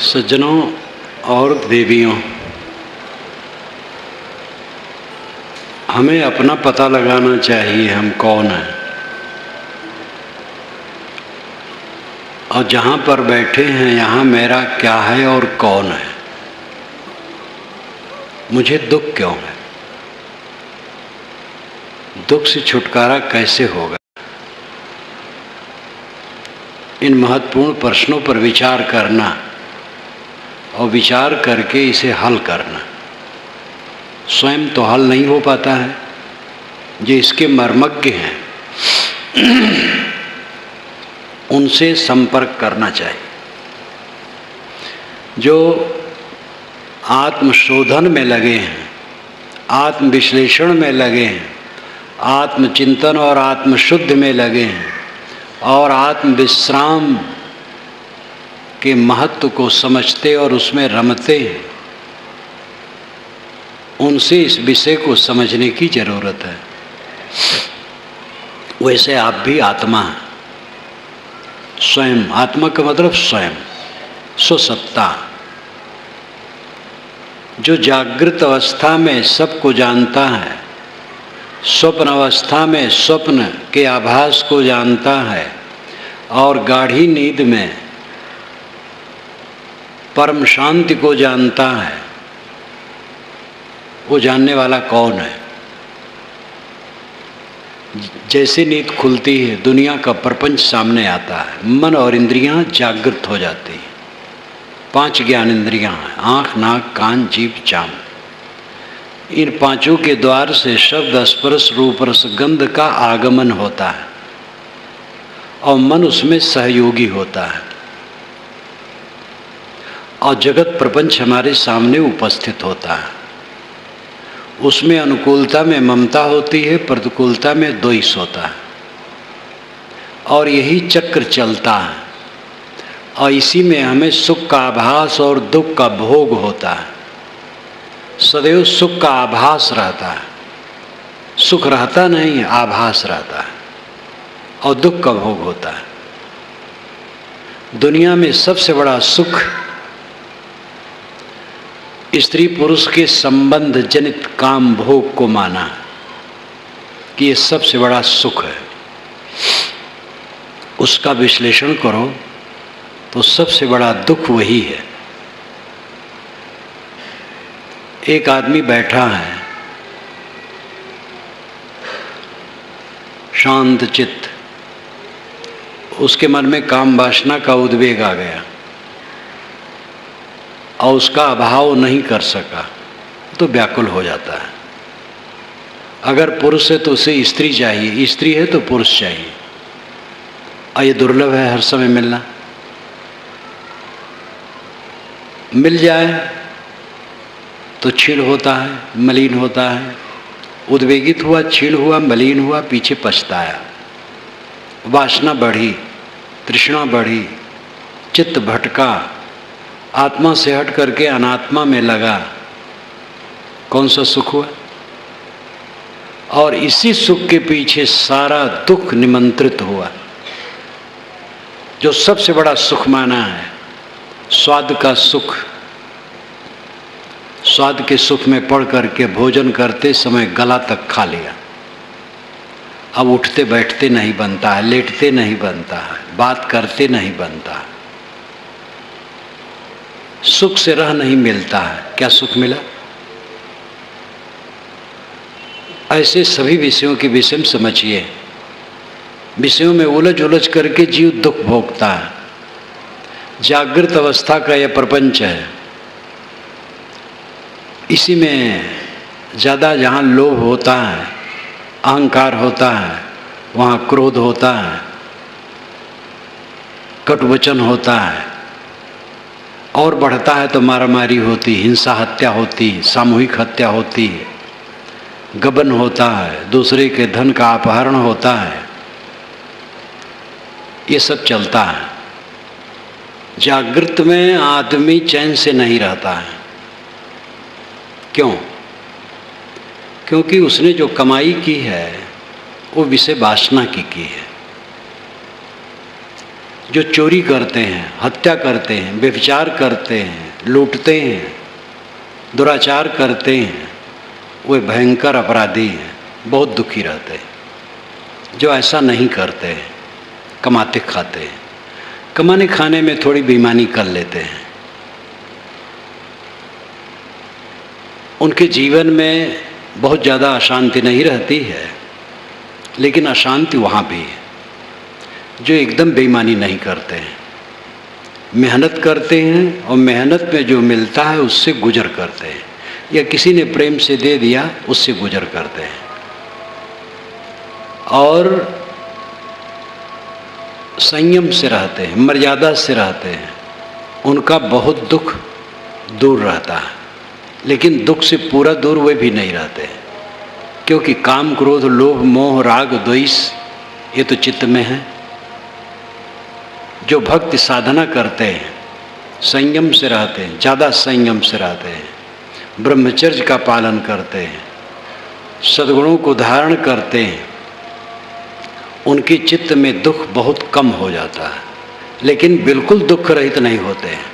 सज्जनों और देवियों, हमें अपना पता लगाना चाहिए हम कौन हैं। और जहाँ पर बैठे हैं यहाँ मेरा क्या है और कौन है, मुझे दुख क्यों है, दुख से छुटकारा कैसे होगा। इन महत्वपूर्ण प्रश्नों पर विचार करना और विचार करके इसे हल करना। स्वयं तो हल नहीं हो पाता है, जो इसके मर्मज्ञ हैं उनसे संपर्क करना चाहिए। जो आत्मशोधन में लगे हैं, आत्मविश्लेषण में लगे हैं, आत्मचिंतन और आत्मशुद्ध में लगे हैं और आत्मविश्राम के महत्व को समझते और उसमें रमते हैं, उनसे इस विषय को समझने की जरूरत है। वैसे आप भी आत्मा हैं, स्वयं। आत्मा का मतलब स्वयं, स्वसत्ता, जो जागृत अवस्था में सबको जानता है, स्वप्न अवस्था में स्वप्न के आभास को जानता है और गाढ़ी नींद में परम शांति को जानता है। वो जानने वाला कौन है? जैसे नींद खुलती है दुनिया का प्रपंच सामने आता है, मन और इंद्रियां जागृत हो जाती हैं। 5 ज्ञान इंद्रियां हैं, आँख, नाक, कान, जीभ, चाम। इन पांचों के द्वार से शब्द, स्पर्श, रूप, रस, गंध का आगमन होता है और मन उसमें सहयोगी होता है और जगत प्रपंच हमारे सामने उपस्थित होता है। उसमें अनुकूलता में ममता होती है, प्रतिकूलता में द्वेष होता है और यही चक्र चलता है और इसी में हमें सुख का आभास और दुख का भोग होता है। सदैव सुख का आभास रहता है, सुख रहता नहीं, आभास रहता है और दुख का भोग होता है। दुनिया में सबसे बड़ा सुख स्त्री पुरुष के संबंध जनित काम भोग को माना कि ये सबसे बड़ा सुख है। उसका विश्लेषण करो तो सबसे बड़ा दुख वही है। एक आदमी बैठा है शांत चित्त, उसके मन में काम वासना का उद्वेग आ गया और उसका अभाव नहीं कर सका तो व्याकुल हो जाता है। अगर पुरुष है तो उसे स्त्री चाहिए, स्त्री है तो पुरुष चाहिए और ये दुर्लभ है हर समय मिलना। मिल जाए तो क्षीण होता है, मलिन होता है, उद्वेगित हुआ, क्षीण हुआ, मलिन हुआ, पीछे पछताया, वासना बढ़ी, तृष्णा बढ़ी, चित्त भटका, आत्मा से हट करके अनात्मा में लगा। कौन सा सुख हुआ? और इसी सुख के पीछे सारा दुख निमंत्रित हुआ। जो सबसे बड़ा सुख माना है, स्वाद का सुख, स्वाद के सुख में पड़ करके भोजन करते समय गला तक खा लिया। अब उठते बैठते नहीं बनता है, लेटते नहीं बनता है, बात करते नहीं बनता है, सुख से रह नहीं मिलता है। क्या सुख मिला? ऐसे सभी विषयों के विषय में समझिए। विषयों में उलझ उलझ करके जीव दुख भोगता है। जागृत अवस्था का यह प्रपंच है। इसी में ज़्यादा जहाँ लोभ होता है, अहंकार होता है, वहाँ क्रोध होता है, कटुवचन होता है और बढ़ता है तो मारामारी होती, हिंसा, हत्या होती, सामूहिक हत्या होती, गबन होता है, दूसरे के धन का अपहरण होता है। ये सब चलता है। जागृत में आदमी चैन से नहीं रहता है। क्यों? क्योंकि उसने जो कमाई की है वो विषय वासना की है। जो चोरी करते हैं, हत्या करते हैं, व्यभिचार करते हैं, लूटते हैं, दुराचार करते हैं, वे भयंकर अपराधी हैं, बहुत दुखी रहते हैं। जो ऐसा नहीं करते हैं, कमाते खाते हैं, कमाने खाने में थोड़ी बेईमानी कर लेते हैं, उनके जीवन में बहुत ज़्यादा अशांति नहीं रहती है, लेकिन अशांति वहाँ भी है। जो एकदम बेईमानी नहीं करते हैं, मेहनत करते हैं और मेहनत में जो मिलता है उससे गुजर करते हैं, या किसी ने प्रेम से दे दिया उससे गुजर करते हैं, और संयम से रहते हैं, मर्यादा से रहते हैं। उनका बहुत दुख दूर रहता है, लेकिन दुख से पूरा दूर वे भी नहीं रहते, क्योंकि काम, क्रोध, लोभ, मोह, राग, द्वेष ये तो चित्त में है। जो भक्ति साधना करते हैं, संयम से रहते हैं, ज़्यादा संयम से रहते हैं, ब्रह्मचर्य का पालन करते हैं, सद्गुणों को धारण करते हैं, उनके चित्त में दुख बहुत कम हो जाता है, लेकिन बिल्कुल दुख रहित नहीं होते हैं।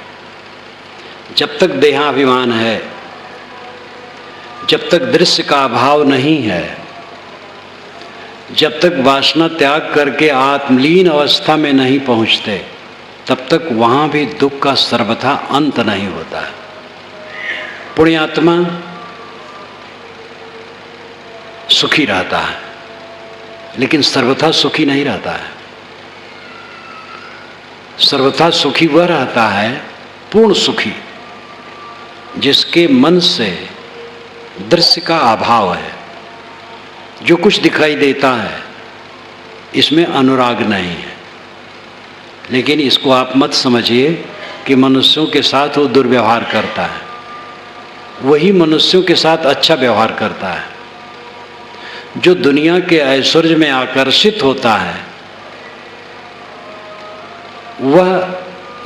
जब तक देहाभिमान है, जब तक दृश्य का अभाव नहीं है, जब तक वासना त्याग करके आत्मलीन अवस्था में नहीं पहुंचते, तब तक वहाँ भी दुख का सर्वथा अंत नहीं होता है। पुण्यात्मा सुखी रहता है, लेकिन सर्वथा सुखी नहीं रहता है। सर्वथा सुखी वह रहता है, पूर्ण सुखी, जिसके मन से दृश्य का अभाव है। जो कुछ दिखाई देता है इसमें अनुराग नहीं है, लेकिन इसको आप मत समझिए कि मनुष्यों के साथ वो दुर्व्यवहार करता है, वही मनुष्यों के साथ अच्छा व्यवहार करता है। जो दुनिया के ऐश्वर्य में आकर्षित होता है वह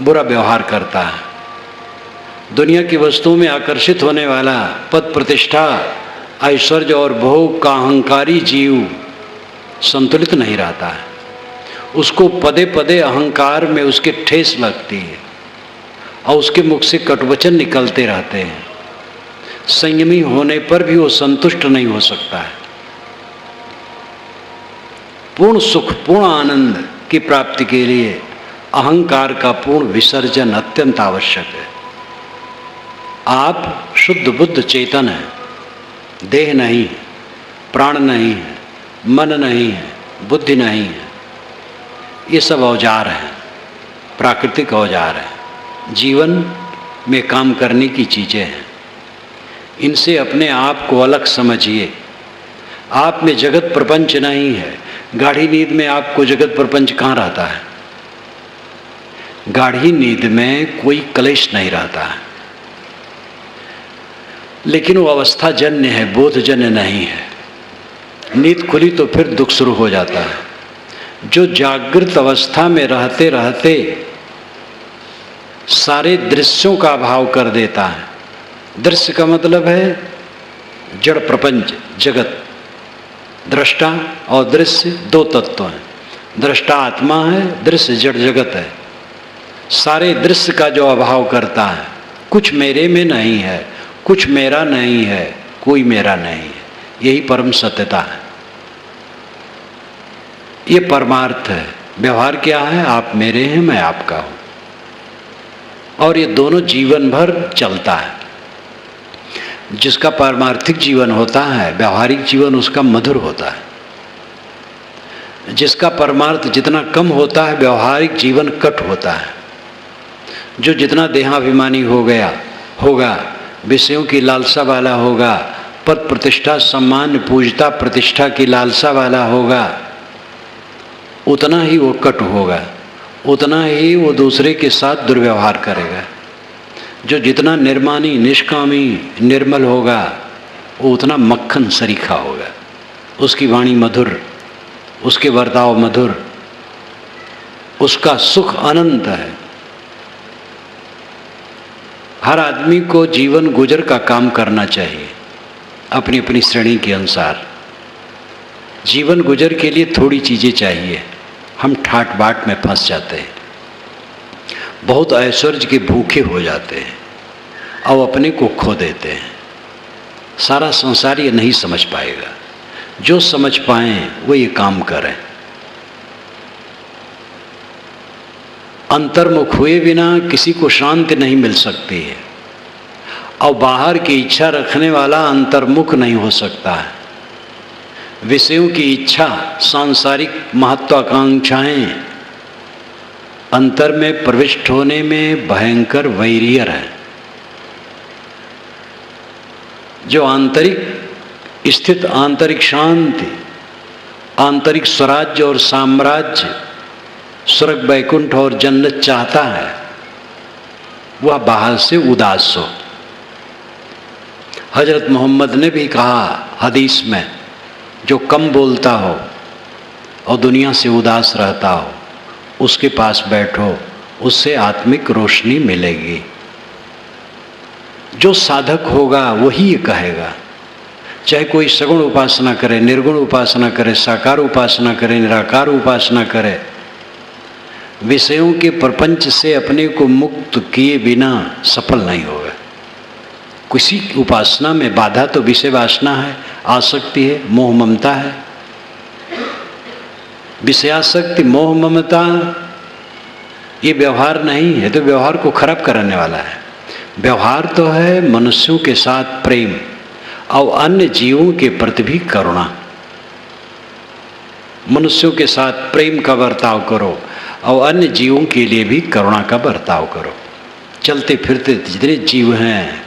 बुरा व्यवहार करता है। दुनिया की वस्तुओं में आकर्षित होने वाला पद, प्रतिष्ठा, ऐश्वर्य और भोग का अहंकारी जीव संतुलित नहीं रहता है। उसको पदे पदे अहंकार में उसके ठेस लगती है और उसके मुख से कटुवचन निकलते रहते हैं। संयमी होने पर भी वो संतुष्ट नहीं हो सकता है। पूर्ण सुख, पूर्ण आनंद की प्राप्ति के लिए अहंकार का पूर्ण विसर्जन अत्यंत आवश्यक है। आप शुद्ध बुद्ध चेतन हैं, देह नहीं है, प्राण नहीं है, मन नहीं है, बुद्धि नहीं है। ये सब औजार हैं, प्राकृतिक औजार हैं, जीवन में काम करने की चीज़ें हैं। इनसे अपने आप को अलग समझिए। आप में जगत प्रपंच नहीं है। गाढ़ी नींद में आपको जगत प्रपंच कहाँ रहता है? गाढ़ी नींद में कोई क्लेश नहीं रहता है, लेकिन वो अवस्था जन्य है, बोध जन्य नहीं है। नींद खुली तो फिर दुख शुरू हो जाता है। जो जागृत अवस्था में रहते रहते सारे दृश्यों का अभाव कर देता है। दृश्य का मतलब है जड़ प्रपंच, जगत। दृष्टा और दृश्य दो तत्व हैं। दृष्टा आत्मा है, दृश्य जड़ जगत है। सारे दृश्य का जो अभाव करता है, कुछ मेरे में नहीं है, कुछ मेरा नहीं है, कोई मेरा नहीं है, यही परम सत्यता है। ये परमार्थ है। व्यवहार क्या है? आप मेरे हैं, मैं आपका हूं, और ये दोनों जीवन भर चलता है। जिसका पारमार्थिक जीवन होता है, व्यावहारिक जीवन उसका मधुर होता है। जिसका परमार्थ जितना कम होता है, व्यावहारिक जीवन कट होता है। जो जितना देहाभिमानी हो गया होगा, विषयों की लालसा वाला होगा, पद प्रतिष्ठा, सम्मान, पूजता, प्रतिष्ठा की लालसा वाला होगा, उतना ही वो कट होगा, उतना ही वो दूसरे के साथ दुर्व्यवहार करेगा। जो जितना निर्मानी, निष्कामी, निर्मल होगा, वो उतना मक्खन सरीखा होगा। उसकी वाणी मधुर, उसके बर्ताव मधुर, उसका सुख अनंत है। हर आदमी को जीवन गुजर का काम करना चाहिए अपनी अपनी श्रेणी के अनुसार। जीवन गुजर के लिए थोड़ी चीज़ें चाहिए, हम ठाट बाट में फंस जाते हैं। बहुत ऐश्वर्य के भूखे हो जाते हैं और अपने को खो देते हैं। सारा संसार ये नहीं समझ पाएगा। जो समझ पाएं वो ये काम करें। अंतर्मुख हुए बिना किसी को शांति नहीं मिल सकती है, और बाहर की इच्छा रखने वाला अंतर्मुख नहीं हो सकता है। विषयों की इच्छा, सांसारिक महत्वाकांक्षाएं अंतर में प्रविष्ट होने में भयंकर वैरियर है। जो आंतरिक स्थित, आंतरिक शांति, आंतरिक स्वराज्य और साम्राज्य, स्वर्ग वैकुंठ और जन्नत चाहता है, वह बाहर से उदास हो। हजरत मोहम्मद ने भी कहा हदीस में, जो कम बोलता हो और दुनिया से उदास रहता हो, उसके पास बैठो, उससे आत्मिक रोशनी मिलेगी। जो साधक होगा वही ये कहेगा। चाहे कोई सगुण उपासना करे, निर्गुण उपासना करे, साकार उपासना करे, निराकार उपासना करे, विषयों के प्रपंच से अपने को मुक्त किए बिना सफल नहीं होगा। किसी उपासना में बाधा तो विषय वासना है, आसक्ति है, मोह ममता है। विषयासक्ति, मोह ममता ये व्यवहार नहीं है, तो व्यवहार को खराब कराने वाला है। व्यवहार तो है मनुष्यों के साथ प्रेम और अन्य जीवों के प्रति भी करुणा। मनुष्यों के साथ प्रेम का बर्ताव करो और अन्य जीवों के लिए भी करुणा का बर्ताव करो। चलते फिरते जितने जीव हैं,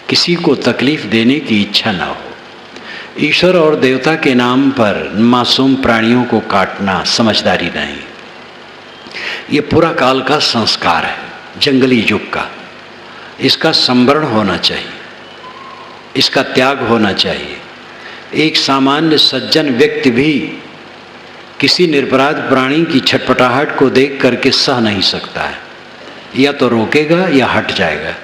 किसी को तकलीफ देने की इच्छा ना हो। ईश्वर और देवता के नाम पर मासूम प्राणियों को काटना समझदारी नहीं। ये पूरा काल का संस्कार है, जंगली युग का। इसका संवरण होना चाहिए, इसका त्याग होना चाहिए। एक सामान्य सज्जन व्यक्ति भी किसी निरपराध प्राणी की छटपटाहट को देख करके सह नहीं सकता है, या तो रोकेगा या हट जाएगा।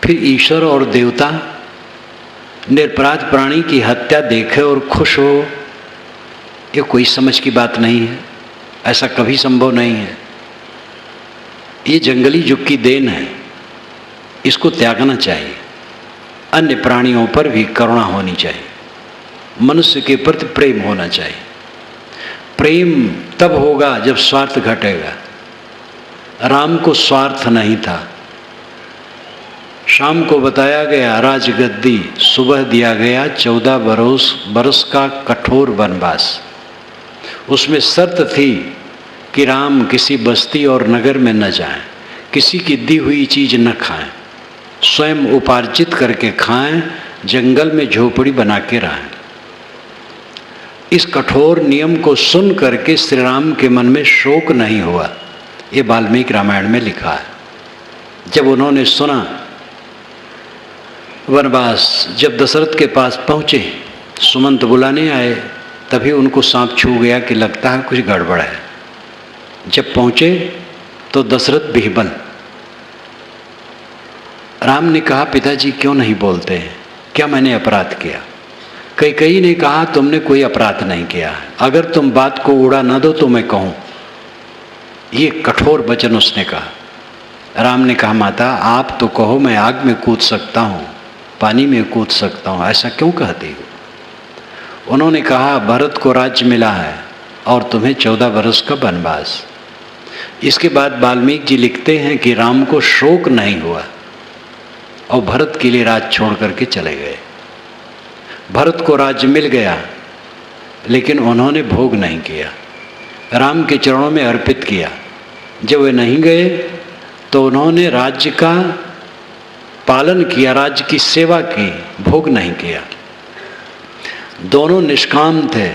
फिर ईश्वर और देवता निरपराध प्राणी की हत्या देखे और खुश हो, ये कोई समझ की बात नहीं है। ऐसा कभी संभव नहीं है। ये जंगली युग की देन है, इसको त्यागना चाहिए। अन्य प्राणियों पर भी करुणा होनी चाहिए, मनुष्य के प्रति प्रेम होना चाहिए। प्रेम तब होगा जब स्वार्थ घटेगा। राम को स्वार्थ नहीं था। शाम को बताया गया राजगद्दी, सुबह दिया गया 14 बरस का कठोर वनवास। उसमें शर्त थी कि राम किसी बस्ती और नगर में न जाएं, किसी की दी हुई चीज न खाएं, स्वयं उपार्जित करके खाएं, जंगल में झोपड़ी बना के रहें। इस कठोर नियम को सुन करके श्री राम के मन में शोक नहीं हुआ। ये वाल्मीकि रामायण में लिखा है। जब उन्होंने सुना वनवास, जब दशरथ के पास पहुँचे, सुमंत बुलाने आए, तभी उनको सांप छू गया कि लगता है कुछ गड़बड़ है। जब पहुँचे तो दशरथ बिहबल। राम ने कहा, पिताजी क्यों नहीं बोलते हैं? क्या मैंने अपराध किया? कैकेयी ने कहा, तुमने कोई अपराध नहीं किया, अगर तुम बात को उड़ा न दो तो मैं कहूँ। ये कठोर वचन उसने कहा। राम ने कहा, माता आप तो कहो, मैं आग में कूद सकता हूँ, पानी में कूद सकता हूँ, ऐसा क्यों कहती हो? उन्होंने कहा, भरत को राज्य मिला है और तुम्हें 14 बरस का वनवास। इसके बाद वाल्मीकि जी लिखते हैं कि राम को शोक नहीं हुआ और भरत के लिए राज छोड़ करके चले गए। भरत को राज्य मिल गया, लेकिन उन्होंने भोग नहीं किया, राम के चरणों में अर्पित किया। जब वे नहीं गए तो उन्होंने राज्य का पालन किया, राज्य की सेवा की, भोग नहीं किया। दोनों निष्काम थे,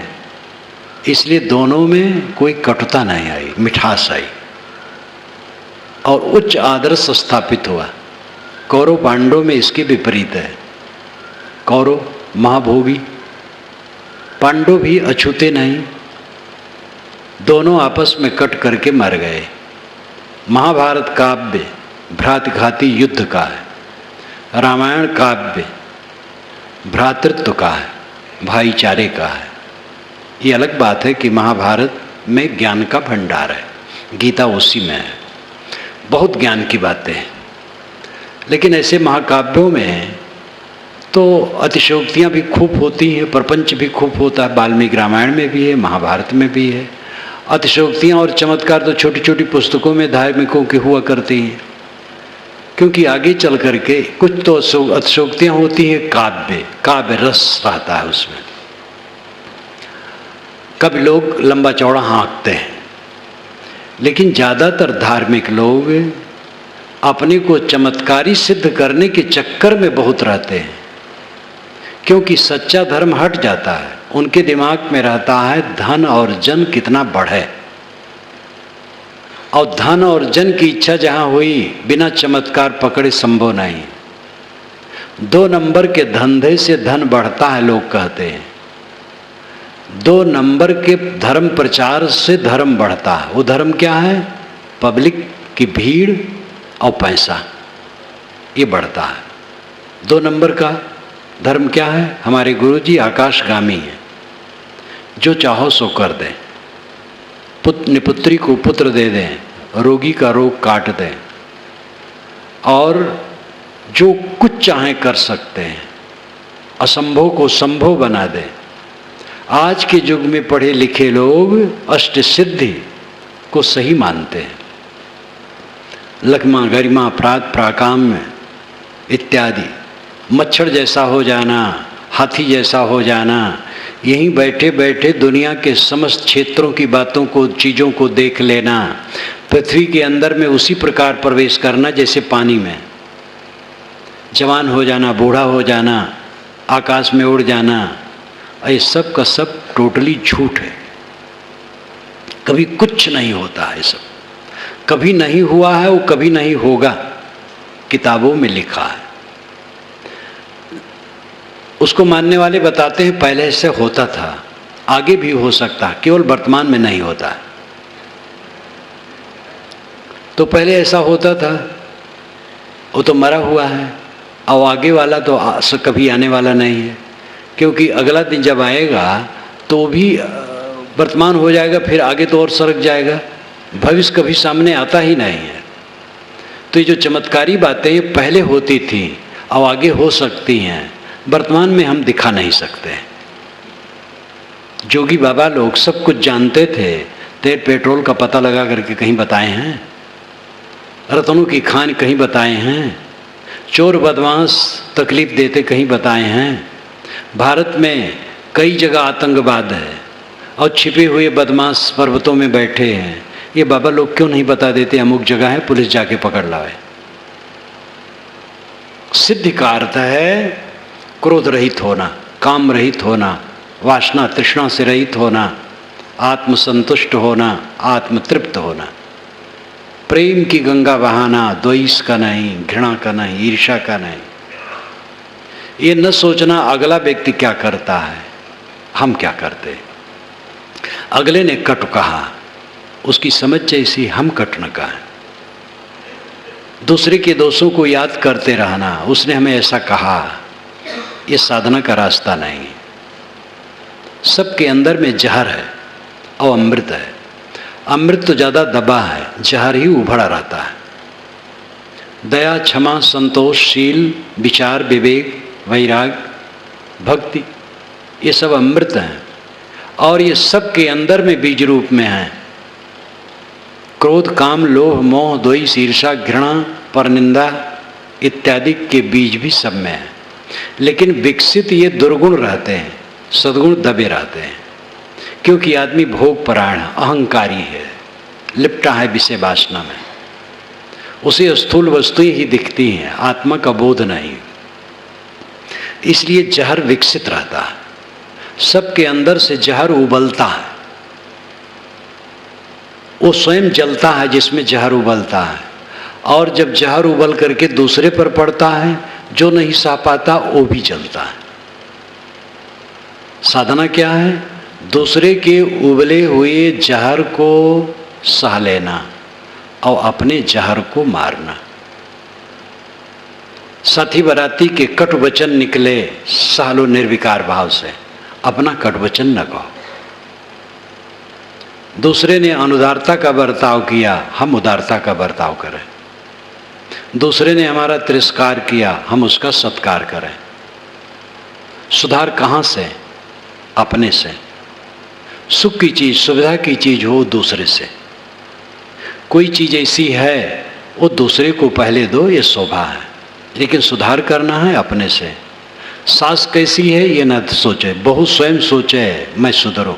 इसलिए दोनों में कोई कटुता नहीं आई, मिठास आई और उच्च आदर्श स्थापित हुआ। कौरव पांडव में इसके विपरीत है। कौरव महाभोगी, पांडव भी अछूते नहीं, दोनों आपस में कट करके मर गए। महाभारत काव्य भ्रातघाती युद्ध का है, रामायण काव्य भ्रातृत्व का है, भाईचारे का है। ये अलग बात है कि महाभारत में ज्ञान का भंडार है, गीता उसी में है। बहुत ज्ञान की बातें हैं। लेकिन ऐसे महाकाव्यों में तो अतिशयोक्तियाँ भी खूब होती हैं, प्रपंच भी खूब होता है। वाल्मीकि रामायण में भी है, महाभारत में भी है। अतिशयोक्तियाँ और चमत्कार तो छोटी छोटी पुस्तकों में धार्मिकों की हुआ करती हैं, क्योंकि आगे चल करके कुछ तो अतिशयोक्तियाँ होती हैं काव्य रस रहता है उसमें। कभी लोग लंबा चौड़ा हाँकते हैं, लेकिन ज़्यादातर धार्मिक लोग अपने को चमत्कारी सिद्ध करने के चक्कर में बहुत रहते हैं, क्योंकि सच्चा धर्म हट जाता है। उनके दिमाग में रहता है धन और जन कितना बढ़े, और धन और जन की इच्छा जहाँ हुई बिना चमत्कार पकड़े संभव नहीं। 2 नंबर के धंधे से धन बढ़ता है लोग कहते हैं, 2 नंबर के धर्म प्रचार से धर्म बढ़ता है। वो धर्म क्या है? पब्लिक की भीड़ और पैसा, ये बढ़ता है। 2 नंबर का धर्म क्या है? हमारे गुरुजी आकाशगामी हैं, जो चाहो सो कर दें, निपुत्री को पुत्र दे दें, रोगी का रोग काट दें, और जो कुछ चाहें कर सकते हैं, असंभव को संभव बना दें। आज के युग में पढ़े लिखे लोग अष्ट सिद्धि को सही मानते हैं। लक्ष्मा गरिमा प्रात प्राकाम्य इत्यादि, मच्छर जैसा हो जाना, हाथी जैसा हो जाना, यहीं बैठे बैठे दुनिया के समस्त क्षेत्रों की बातों को, चीज़ों को देख लेना, पृथ्वी के अंदर में उसी प्रकार प्रवेश करना जैसे पानी में, जवान हो जाना, बूढ़ा हो जाना, आकाश में उड़ जाना, ये सब का सब टोटली झूठ है। कभी कुछ नहीं होता है, सब कभी नहीं हुआ है, वो कभी नहीं होगा, किताबों में लिखा है। उसको मानने वाले बताते हैं पहले से होता था, आगे भी हो सकता है, केवल वर्तमान में नहीं होता है। तो पहले ऐसा होता था, वो तो मरा हुआ है, और आगे वाला तो कभी आने वाला नहीं है, क्योंकि अगला दिन जब आएगा तो भी वर्तमान हो जाएगा, फिर आगे तो और सरक जाएगा, भविष्य कभी सामने आता ही नहीं है। तो ये जो चमत्कारी बातें पहले होती थी और आगे हो सकती हैं, वर्तमान में हम दिखा नहीं सकते। जोगी बाबा लोग सब कुछ जानते थे, तेल पेट्रोल का पता लगा करके कहीं बताए हैं? रत्नों की खान कहीं बताए हैं? चोर बदमाश तकलीफ देते कहीं बताए हैं? भारत में कई जगह आतंकवाद है और छिपे हुए बदमाश पर्वतों में बैठे हैं, ये बाबा लोग क्यों नहीं बता देते? अमुक जगह है, पुलिस जाके पकड़ लाए। सिद्धि का अर्थ है क्रोध रहित होना, काम रहित होना, वासना तृष्णा से रहित होना, आत्मसंतुष्ट होना, आत्मतृप्त होना, प्रेम की गंगा बहाना, द्वेष का नहीं, घृणा का नहीं, ईर्ष्या का नहीं। ये न सोचना अगला व्यक्ति क्या करता है, हम क्या करते। अगले ने कटु कहा, उसकी समझ जैसी हम कट न कहें। दूसरे के दोषों को याद करते रहना, उसने हमें ऐसा कहा, ये साधना का रास्ता नहीं। सबके अंदर में जहर है और अमृत है। अमृत तो ज़्यादा दबा है, जहर ही उभरा रहता है। दया, क्षमा, संतोष, शील, विचार, विवेक, वैराग, भक्ति, ये सब अमृत हैं, और ये सब के अंदर में बीज रूप में हैं। क्रोध, काम, लोभ, मोह, द्वेष, ईर्ष्या, घृणा, परनिंदा इत्यादि के बीज भी सब में है। लेकिन विकसित ये दुर्गुण रहते हैं, सद्गुण दबे रहते हैं, क्योंकि आदमी भोग परायण, अहंकारी है, लिपटा है विषय वासना में। उसे स्थूल वस्तुएं ही दिखती हैं, आत्मा का बोध नहीं। इसलिए जहर विकसित रहता है, सबके अंदर से जहर उबलता है। वो स्वयं जलता है जिसमें जहर उबलता है, और जब जहर उबल करके दूसरे पर पड़ता है, जो नहीं सह पाता वो भी जलता है। साधना क्या है? दूसरे के उबले हुए जहर को सह लेना और अपने जहर को मारना। साथी बराती के कटु वचन निकले, सह लो निर्विकार भाव से, अपना कटु वचन न कहो। दूसरे ने अनुदारता का बर्ताव किया, हम उदारता का बर्ताव करें। दूसरे ने हमारा तिरस्कार किया, हम उसका सत्कार करें। सुधार कहाँ से? अपने से। सुख की चीज़, सुविधा की चीज़ हो दूसरे से। कोई चीज़ ऐसी है वो दूसरे को पहले दो, ये शोभा है, लेकिन सुधार करना है अपने से। सास कैसी है ये न सोचे, बहू स्वयं सोचे मैं सुधरूं।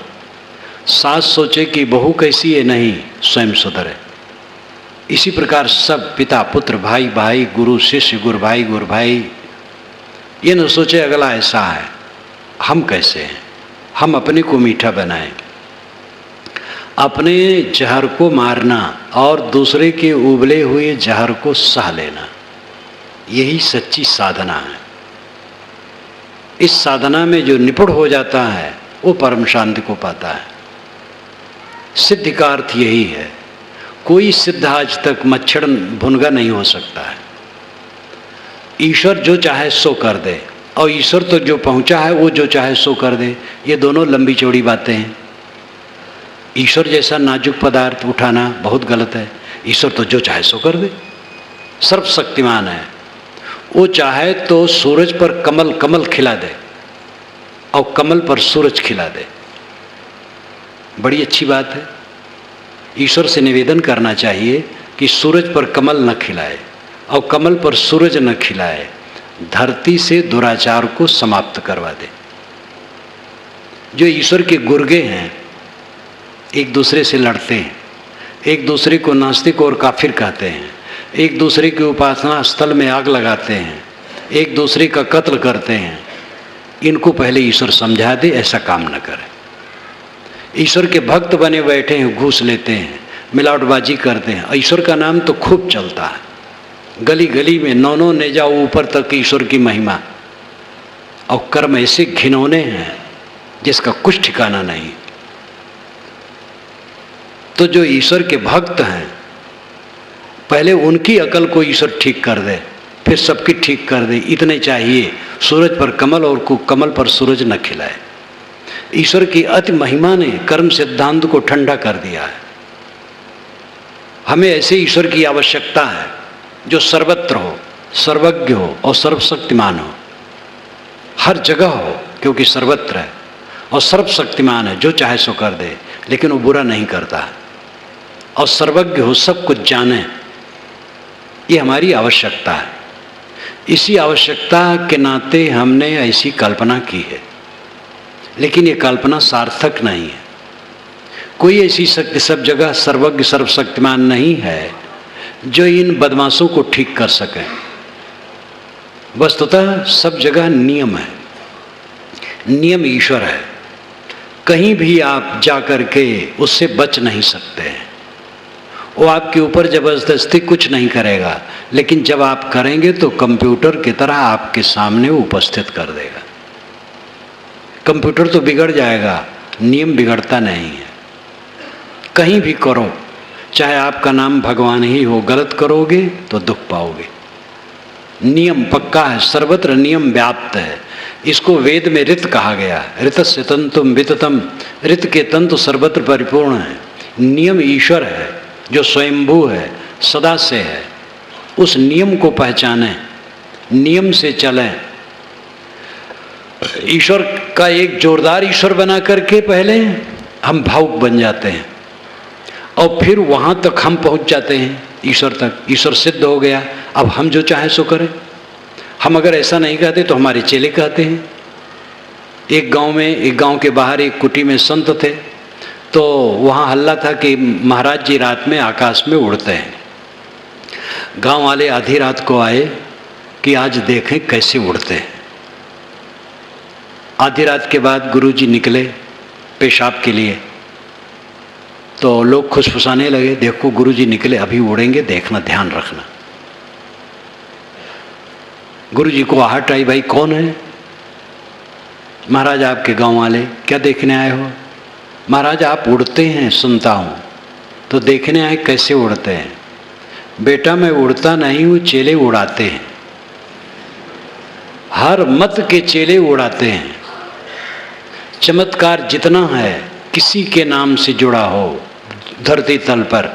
सास सोचे कि बहू कैसी है, नहीं, स्वयं सुधरे। इसी प्रकार सब पिता पुत्र, भाई भाई, गुरु शिष्य, गुरु भाई गुरु भाई, ये न सोचे अगला ऐसा है, हम कैसे हैं, हम अपने को मीठा बनाएं। अपने जहर को मारना और दूसरे के उबले हुए जहर को सह लेना, यही सच्ची साधना है। इस साधना में जो निपुण हो जाता है वो परम शांति को पाता है। सिद्धि का अर्थ यही है। कोई सिद्ध आज तक मच्छर भुनगा नहीं हो सकता है। ईश्वर जो चाहे सो कर दे, और ईश्वर तो जो पहुंचा है वो जो चाहे सो कर दे, ये दोनों लंबी चौड़ी बातें हैं। ईश्वर जैसा नाजुक पदार्थ उठाना बहुत गलत है। ईश्वर तो जो चाहे सो कर दे, सर्वशक्तिमान है। वो चाहे तो सूरज पर कमल कमल खिला दे और कमल पर सूरज खिला दे, बड़ी अच्छी बात है। ईश्वर से निवेदन करना चाहिए कि सूरज पर कमल न खिलाए और कमल पर सूरज न खिलाए, धरती से दुराचार को समाप्त करवा दे। जो ईश्वर के गुर्गे हैं एक दूसरे से लड़ते हैं, एक दूसरे को नास्तिक और काफिर कहते हैं, एक दूसरे के उपासना स्थल में आग लगाते हैं, एक दूसरे का कत्ल करते हैं, इनको पहले ईश्वर समझा दे, ऐसा काम न करें। ईश्वर के भक्त बने बैठे हैं, घूस लेते हैं, मिलावटबाजी करते हैं। ईश्वर का नाम तो खूब चलता है, गली गली में नौ ने जाओ ऊपर तक ईश्वर की महिमा, और कर्म ऐसे घिनौने हैं जिसका कुछ ठिकाना नहीं। तो जो ईश्वर के भक्त हैं, पहले उनकी अकल को ईश्वर ठीक कर दे, फिर सबकी ठीक कर दे, इतने चाहिए। सूरज पर कमल और कमल पर सूरज न खिलाए। ईश्वर की अति महिमा ने कर्म सिद्धांत को ठंडा कर दिया है। हमें ऐसे ईश्वर की आवश्यकता है जो सर्वत्र हो, सर्वज्ञ हो और सर्वशक्तिमान हो, हर जगह हो, क्योंकि सर्वत्र है और सर्वशक्तिमान है, जो चाहे सो कर दे, लेकिन वो बुरा नहीं करता है, और सर्वज्ञ हो, सब कुछ जाने। ये हमारी आवश्यकता है। इसी आवश्यकता के नाते हमने ऐसी कल्पना की है, लेकिन ये कल्पना सार्थक नहीं है। कोई ऐसी शक्ति सब जगह सर्वज्ञ सर्वशक्तिमान नहीं है जो इन बदमाशों को ठीक कर सके। वस्तुतः सब जगह नियम है, नियम ईश्वर है। कहीं भी आप जा कर के उससे बच नहीं सकते हैं। वो आपके ऊपर जबरदस्ती कुछ नहीं करेगा, लेकिन जब आप करेंगे तो कंप्यूटर की तरह आपके सामने उपस्थित कर देगा। कंप्यूटर तो बिगड़ जाएगा, नियम बिगड़ता नहीं है। कहीं भी करो, चाहे आपका नाम भगवान ही हो, गलत करोगे तो दुख पाओगे। नियम पक्का है, सर्वत्र नियम व्याप्त है। इसको वेद में ऋत कहा गया है। ऋतस्य तंतुम विततम, ऋत के तंतु सर्वत्र परिपूर्ण है। नियम ईश्वर है जो स्वयंभू है, सदा से है। उस नियम को पहचानें, नियम से चलें। ईश्वर का एक जोरदार ईश्वर बना करके पहले हम भावुक बन जाते हैं, और फिर वहाँ तक हम पहुँच जाते हैं ईश्वर तक। ईश्वर सिद्ध हो गया, अब हम जो चाहे सो करें। हम अगर ऐसा नहीं कहते तो हमारे चेले कहते हैं। एक गांव के बाहर एक कुटी में संत थे, तो वहाँ हल्ला था कि महाराज जी रात में आकाश में उड़ते हैं। गांव वाले आधी रात को आए कि आज देखें कैसे उड़ते हैं। आधी रात के बाद गुरुजी निकले पेशाब के लिए, तो लोग खुशफुसाने लगे, देखो गुरुजी निकले, अभी उड़ेंगे, देखना, ध्यान रखना। गुरुजी को आहट आई, भाई कौन है? महाराज आपके गांव वाले। क्या देखने आए हो? महाराज आप उड़ते हैं सुनता हूँ, तो देखने आए कैसे उड़ते हैं। बेटा मैं उड़ता नहीं हूँ, चेले उड़ाते हैं। हर मत के चेले उड़ाते हैं। चमत्कार जितना है किसी के नाम से जुड़ा हो धरती तल पर,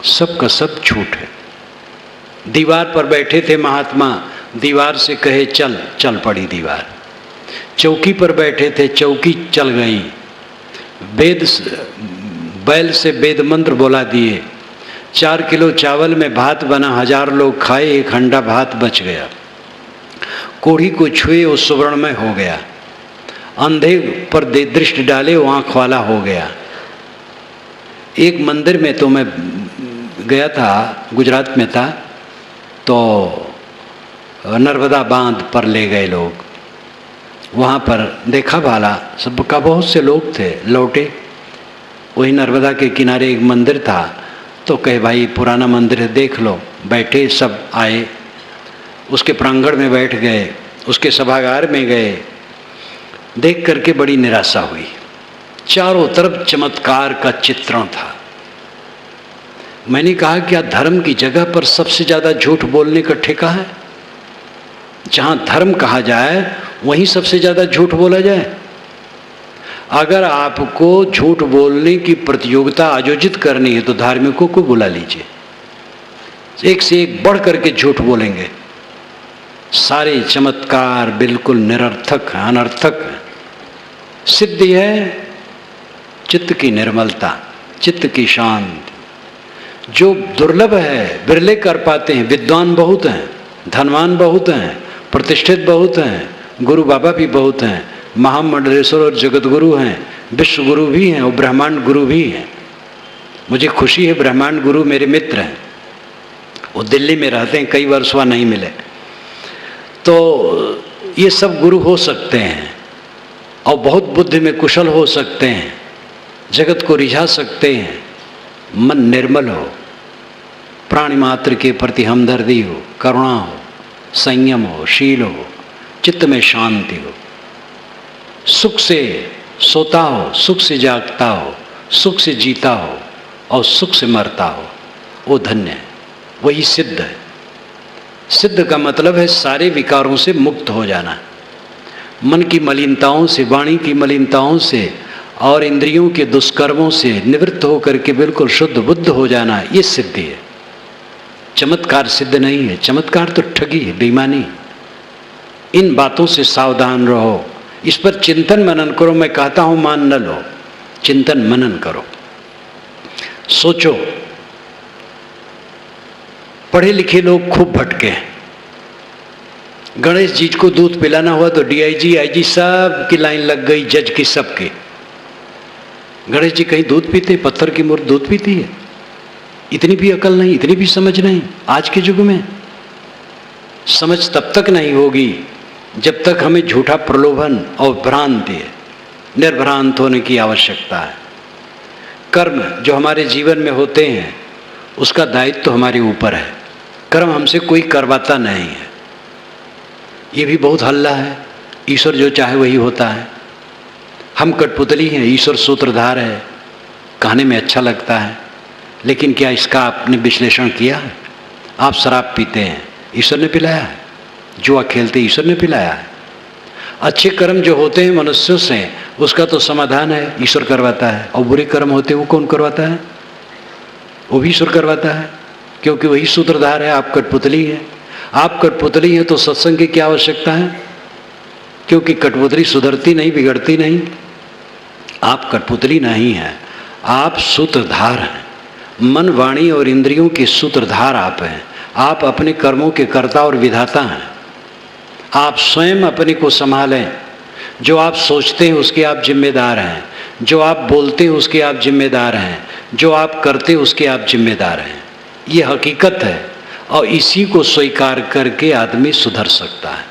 सब का सब झूठ है। दीवार पर बैठे थे महात्मा, दीवार से कहे चल, चल पड़ी दीवार। चौकी पर बैठे थे, चौकी चल गई। बैल से वेद मंत्र बोला दिए। 4 किलो चावल में भात बना, 1000 लोग खाए, 1 हंडा भात बच गया। कोढ़ी को छुए वो सुवर्णमय हो गया। अंधे पर दृष्टि डाले वो आँख वाला हो गया। एक मंदिर में तो मैं गया था, गुजरात में था, तो नर्मदा बांध पर ले गए लोग। वहाँ पर देखा भाला सबका, बहुत से लोग थे, लौटे। वही नर्मदा के किनारे एक मंदिर था, तो कहे भाई पुराना मंदिर है, देख लो। बैठे, सब आए, उसके प्रांगण में बैठ गए, उसके सभागार में गए। देख करके बड़ी निराशा हुई। चारों तरफ चमत्कार का चित्रण था। मैंने कहा क्या धर्म की जगह पर सबसे ज़्यादा झूठ बोलने का ठेका है? जहाँ धर्म कहा जाए वहीं सबसे ज़्यादा झूठ बोला जाए। अगर आपको झूठ बोलने की प्रतियोगिता आयोजित करनी है तो धार्मिकों को बुला लीजिए, एक से एक बढ़ करके झूठ बोलेंगे। सारे चमत्कार बिल्कुल निरर्थक हैं, अनर्थक हैं। सिद्धि है चित्त की निर्मलता, चित्त की शांति, जो दुर्लभ है, बिरले कर पाते हैं। विद्वान बहुत हैं, धनवान बहुत हैं, प्रतिष्ठित बहुत हैं, गुरु बाबा भी बहुत हैं, महामंडलेश्वर और जगत गुरु हैं, विश्व गुरु भी हैं और ब्रह्मांड गुरु भी हैं। मुझे खुशी है, ब्रह्मांड गुरु मेरे मित्र हैं, वो दिल्ली में रहते हैं, कई वर्ष वहाँ नहीं मिले। तो ये सब गुरु हो सकते हैं और बहुत बुद्धि में कुशल हो सकते हैं, जगत को रिझा सकते हैं। मन निर्मल हो, प्राणी मात्र के प्रति हमदर्दी हो, करुणा हो, संयम हो, शील हो, चित्त में शांति हो, सुख से सोता हो, सुख से जागता हो, सुख से जीता हो और सुख से मरता हो, वो धन्य है, वही सिद्ध है। सिद्ध का मतलब है सारे विकारों से मुक्त हो जाना, मन की मलिनताओं से, वाणी की मलिनताओं से और इंद्रियों के दुष्कर्मों से निवृत्त होकर के बिल्कुल शुद्ध बुद्ध हो जाना, ये सिद्धि है। चमत्कार सिद्ध नहीं है, चमत्कार तो ठगी है, बेईमानी। इन बातों से सावधान रहो, इस पर चिंतन मनन करो। मैं कहता हूं मान न लो, चिंतन मनन करो, सोचो। पढ़े लिखे लोग खूब भटके। गणेश जी को दूध पिलाना हुआ तो डीआईजी, आईजी सब की लाइन लग गई, जज की सबकी। गणेश जी कहीं दूध पीते? पत्थर की मूर्ति दूध पीती है? इतनी भी अकल नहीं, इतनी भी समझ नहीं। आज के युग में समझ तब तक नहीं होगी जब तक हमें झूठा प्रलोभन और भ्रांति है। निर्भ्रांत होने की आवश्यकता है। कर्म जो हमारे जीवन में होते हैं उसका दायित्व तो हमारे ऊपर है, कर्म हमसे कोई करवाता नहीं है। ये भी बहुत हल्ला है, ईश्वर जो चाहे वही होता है। हम कठपुतली हैं, ईश्वर सूत्रधार है, कहने में अच्छा लगता है, लेकिन क्या इसका आपने विश्लेषण किया है? आप शराब पीते हैं, ईश्वर ने पिलाया है। जुआ खेलते, ईश्वर ने पिलाया है। अच्छे कर्म जो होते हैं मनुष्यों से, उसका तो समाधान है, ईश्वर करवाता है। और बुरे कर्म होते हैं वो कौन करवाता है? वो भी ईश्वर करवाता है, क्योंकि वही सूत्रधार है। आप कठपुतली हैं, आप कठपुतली हैं तो सत्संग की क्या आवश्यकता है? क्योंकि कठपुतली सुधरती नहीं, बिगड़ती नहीं। आप कठपुतली नहीं हैं, आप सूत्रधार हैं। मन, वाणी और इंद्रियों के सूत्रधार आप हैं। आप अपने कर्मों के कर्ता और विधाता हैं। आप स्वयं अपने को संभालें। जो आप सोचते हैं उसके आप जिम्मेदार हैं, जो आप बोलते हैं उसके आप जिम्मेदार हैं, जो आप करते हैं उसके आप जिम्मेदार हैं। ये हकीकत है और इसी को स्वीकार करके आदमी सुधर सकता है।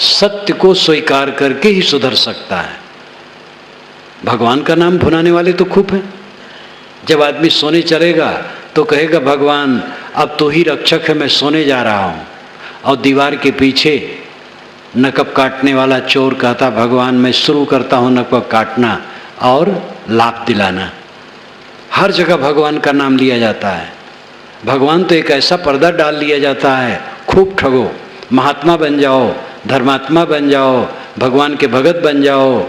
सत्य को स्वीकार करके ही सुधर सकता है। भगवान का नाम भुनाने वाले तो खूब हैं। जब आदमी सोने चलेगा तो कहेगा भगवान अब तो ही रक्षक है, मैं सोने जा रहा हूँ। और दीवार के पीछे नकब काटने वाला चोर कहता भगवान मैं शुरू करता हूँ नकब काटना और लाभ दिलाना। हर जगह भगवान का नाम लिया जाता है। भगवान तो एक ऐसा पर्दा डाल लिया जाता है, खूब ठगो, महात्मा बन जाओ, धर्मात्मा बन जाओ, भगवान के भगत बन जाओ,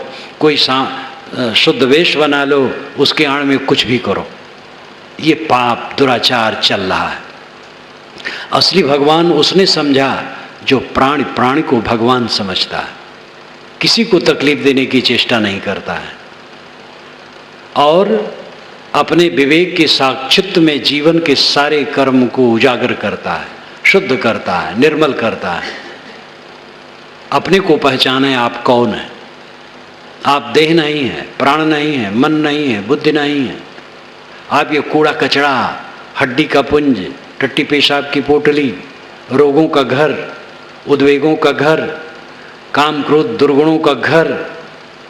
कोई शुद्ध वेश बना लो, उसके आड़ में कुछ भी करो। ये पाप दुराचार चल रहा है। असली भगवान उसने समझा जो प्राणी को भगवान समझता है, किसी को तकलीफ देने की चेष्टा नहीं करता है और अपने विवेक के साक्षित्व में जीवन के सारे कर्म को उजागर करता है, शुद्ध करता है, निर्मल करता है। अपने को पहचाने आप कौन है। आप देह नहीं है, प्राण नहीं है, मन नहीं है, बुद्धि नहीं है। आप ये कूड़ा कचरा, हड्डी का पुंज, टट्टी पेशाब की पोटली, रोगों का घर, उद्वेगों का घर, काम क्रोध दुर्गुणों का घर,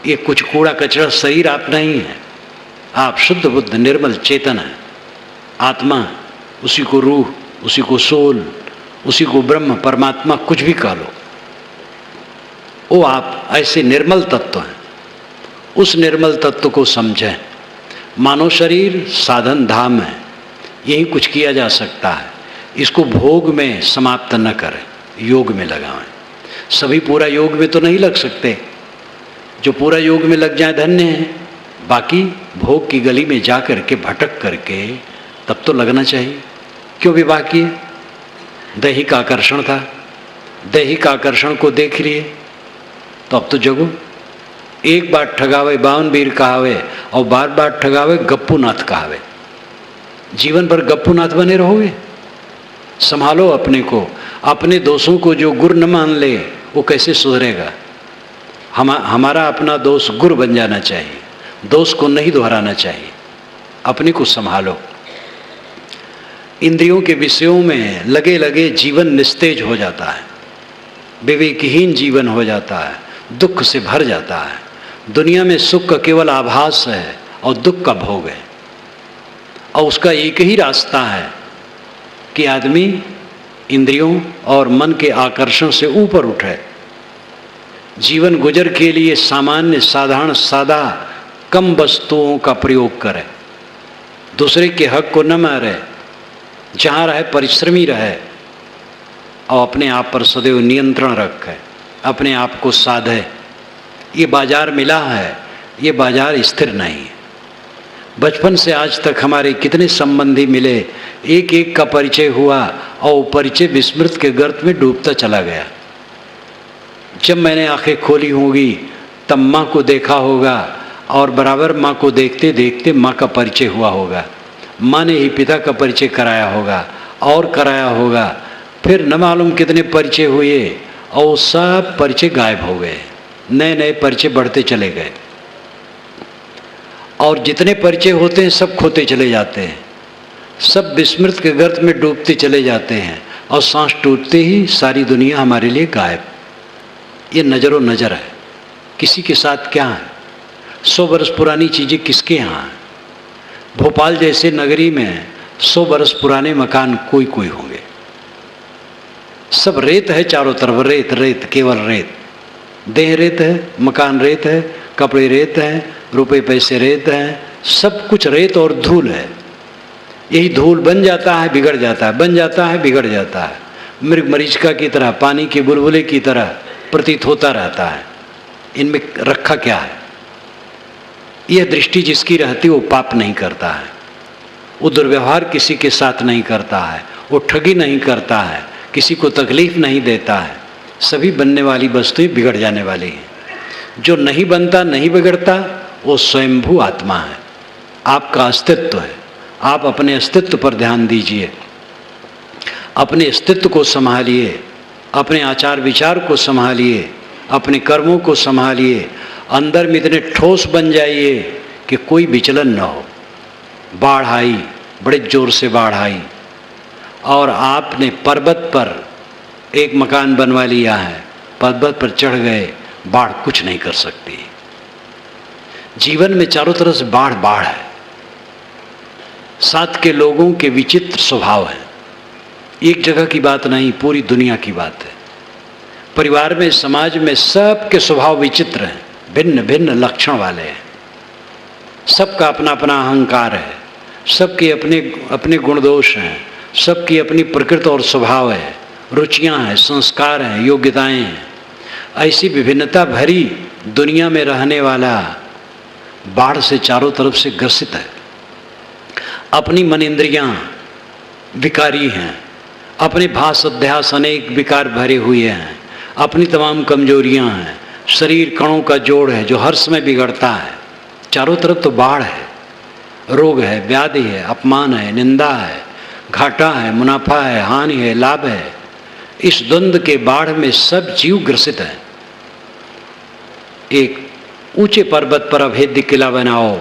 ये कुछ कूड़ा कचरा शरीर आप नहीं है। आप शुद्ध बुद्ध निर्मल चेतन है, आत्मा, उसी को रूह, उसी को सोल, उसी को ब्रह्म परमात्मा, कुछ भी कह लो, वो आप ऐसे निर्मल तत्व हैं। उस निर्मल तत्व को समझें। मानव शरीर साधन धाम है, यही कुछ किया जा सकता है। इसको भोग में समाप्त न करें, योग में लगाएं। सभी पूरा योग में तो नहीं लग सकते, जो पूरा योग में लग जाए धन्य है। बाकी भोग की गली में जा करके भटक करके तब तो लगना चाहिए। क्यों भी बाकी है? दैहिक आकर्षण था, दैहिक आकर्षण को देख लिए तो अब तो जगो। एक बार ठगावे 52 वीर कहावे और बार बार ठगावे गप्पू नाथ कहावे। जीवन भर गप्पू नाथ बने रहोगे? संभालो अपने को। अपने दोषों को जो गुर न मान ले वो कैसे सुधरेगा? हमारा अपना दोष गुर बन जाना चाहिए, दोष को नहीं दोहराना चाहिए। अपने को संभालो। इंद्रियों के विषयों में लगे लगे जीवन निस्तेज हो जाता है, विवेकहीन जीवन हो जाता है, दुख से भर जाता है। दुनिया में सुख का केवल आभास है और दुख का भोग है, और उसका एक ही रास्ता है कि आदमी इंद्रियों और मन के आकर्षण से ऊपर उठे, जीवन गुजर के लिए सामान्य साधारण सादा कम वस्तुओं का प्रयोग करे, दूसरे के हक को न मारे, जहाँ रहे परिश्रमी रहे और अपने आप पर सदैव नियंत्रण रखे, अपने आप को साधे। ये बाजार मिला है, ये बाजार स्थिर नहीं है। बचपन से आज तक हमारे कितने संबंधी मिले, एक एक का परिचय हुआ और परिचय विस्मृत के गर्त में डूबता चला गया। जब मैंने आंखें खोली होंगी तब माँ को देखा होगा और बराबर माँ को देखते देखते माँ का परिचय हुआ होगा। माँ ने ही पिता का परिचय कराया होगा और कराया होगा। फिर न मालूम कितने परिचय हुए और सब परिचय गायब हो गए, नए नए परिचय बढ़ते चले गए। और जितने परिचय होते हैं सब खोते चले जाते हैं, सब विस्मृत के गर्त में डूबते चले जाते हैं और सांस टूटते ही सारी दुनिया हमारे लिए गायब। ये नज़र और नज़र है। किसी के साथ क्या है? 100 वर्ष पुरानी चीज़ें किसके यहाँ हैं? भोपाल जैसे नगरी में 100 वर्ष पुराने मकान कोई कोई होंगे। सब रेत है चारों तरफ, रेत रेत, केवल रेत। देह रेत है, मकान रेत है, कपड़े रेत हैं, रुपए पैसे रेत हैं, सब कुछ रेत और धूल है। यही धूल बन जाता है, बिगड़ जाता है, बन जाता है, बिगड़ जाता है। मृग मरीचिका की तरह, पानी के बुलबुले की तरह प्रतीत होता रहता है। इनमें रखा क्या है? यह दृष्टि जिसकी रहती वो पाप नहीं करता है, वो दुर्व्यवहार किसी के साथ नहीं करता है, वो ठगी नहीं करता है, किसी को तकलीफ नहीं देता है। सभी बनने वाली वस्तुएं बिगड़ जाने वाली हैं। जो नहीं बनता नहीं बिगड़ता वो स्वयंभू आत्मा है, आपका अस्तित्व है। आप अपने अस्तित्व पर ध्यान दीजिए, अपने अस्तित्व को संभालिए, अपने आचार विचार को संभालिए, अपने कर्मों को संभालिए। अंदर में इतने ठोस बन जाइए कि कोई विचलन न हो। बाढ़ आई, बड़े जोर से बाढ़ आई और आपने पर्वत पर एक मकान बनवा लिया है, पर्वत पर चढ़ गए, बाढ़ कुछ नहीं कर सकती। जीवन में चारों तरफ से बाढ़ बाढ़ है। साथ के लोगों के विचित्र स्वभाव है। एक जगह की बात नहीं, पूरी दुनिया की बात है। परिवार में, समाज में सबके स्वभाव विचित्र हैं, भिन्न भिन्न लक्षण वाले हैं। सबका अपना अपना अहंकार है, सबके अपने अपने गुण दोष हैं, सबकी अपनी प्रकृति और स्वभाव है, रुचियां हैं, संस्कार हैं, योग्यताएं हैं। ऐसी विभिन्नता भरी दुनिया में रहने वाला बाढ़ से चारों तरफ से ग्रसित है। अपनी मन इंद्रियां विकारी हैं, अपने भास अध्यास अनेक विकार भरे हुए हैं, अपनी तमाम कमजोरियां हैं, शरीर कणों का जोड़ है जो हर समय बिगड़ता है। चारों तरफ तो बाढ़ है, रोग है, व्याधि है, अपमान है, निंदा है, घाटा है, मुनाफा है, हानि है, लाभ है। इस द्वंद्व के बाढ़ में सब जीव ग्रसित है। एक ऊंचे पर्वत पर अभेद्य किला बनाओ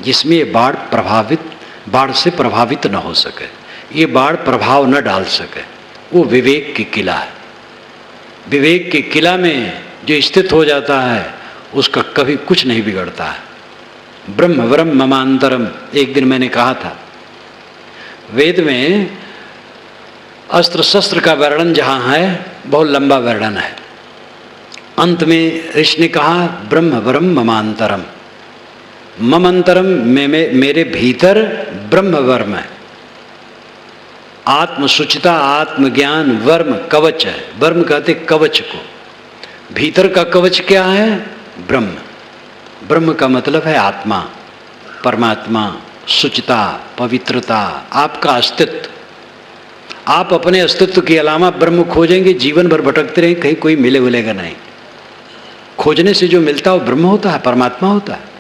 जिसमें ये बाढ़ से प्रभावित न हो सके, ये बाढ़ प्रभाव न डाल सके। वो विवेक की किला है। विवेक के किला में जो स्थित हो जाता है उसका कभी कुछ नहीं बिगड़ता है। ब्रह्म वरम ममांतरम, एक दिन मैंने कहा था, वेद में अस्त्र शस्त्र का वर्णन जहाँ है बहुत लंबा वर्णन है। अंत में ऋषि ने कहा ब्रह्म वरम ममांतरम, ममंतरम मेरे भीतर ब्रह्म वर्म है। आत्मसुचिता, आत्मज्ञान, वर्म कवच है। वर्म कहते कवच को। भीतर का कवच क्या है? ब्रह्म। ब्रह्म का मतलब है आत्मा, परमात्मा, सुचिता, पवित्रता, आपका अस्तित्व। आप अपने अस्तित्व के अलावा ब्रह्म खोजेंगे, जीवन भर भटकते रहेंगे, कहीं कोई मिलेगा नहीं। खोजने से जो मिलता है वो ब्रह्म होता है, परमात्मा होता है।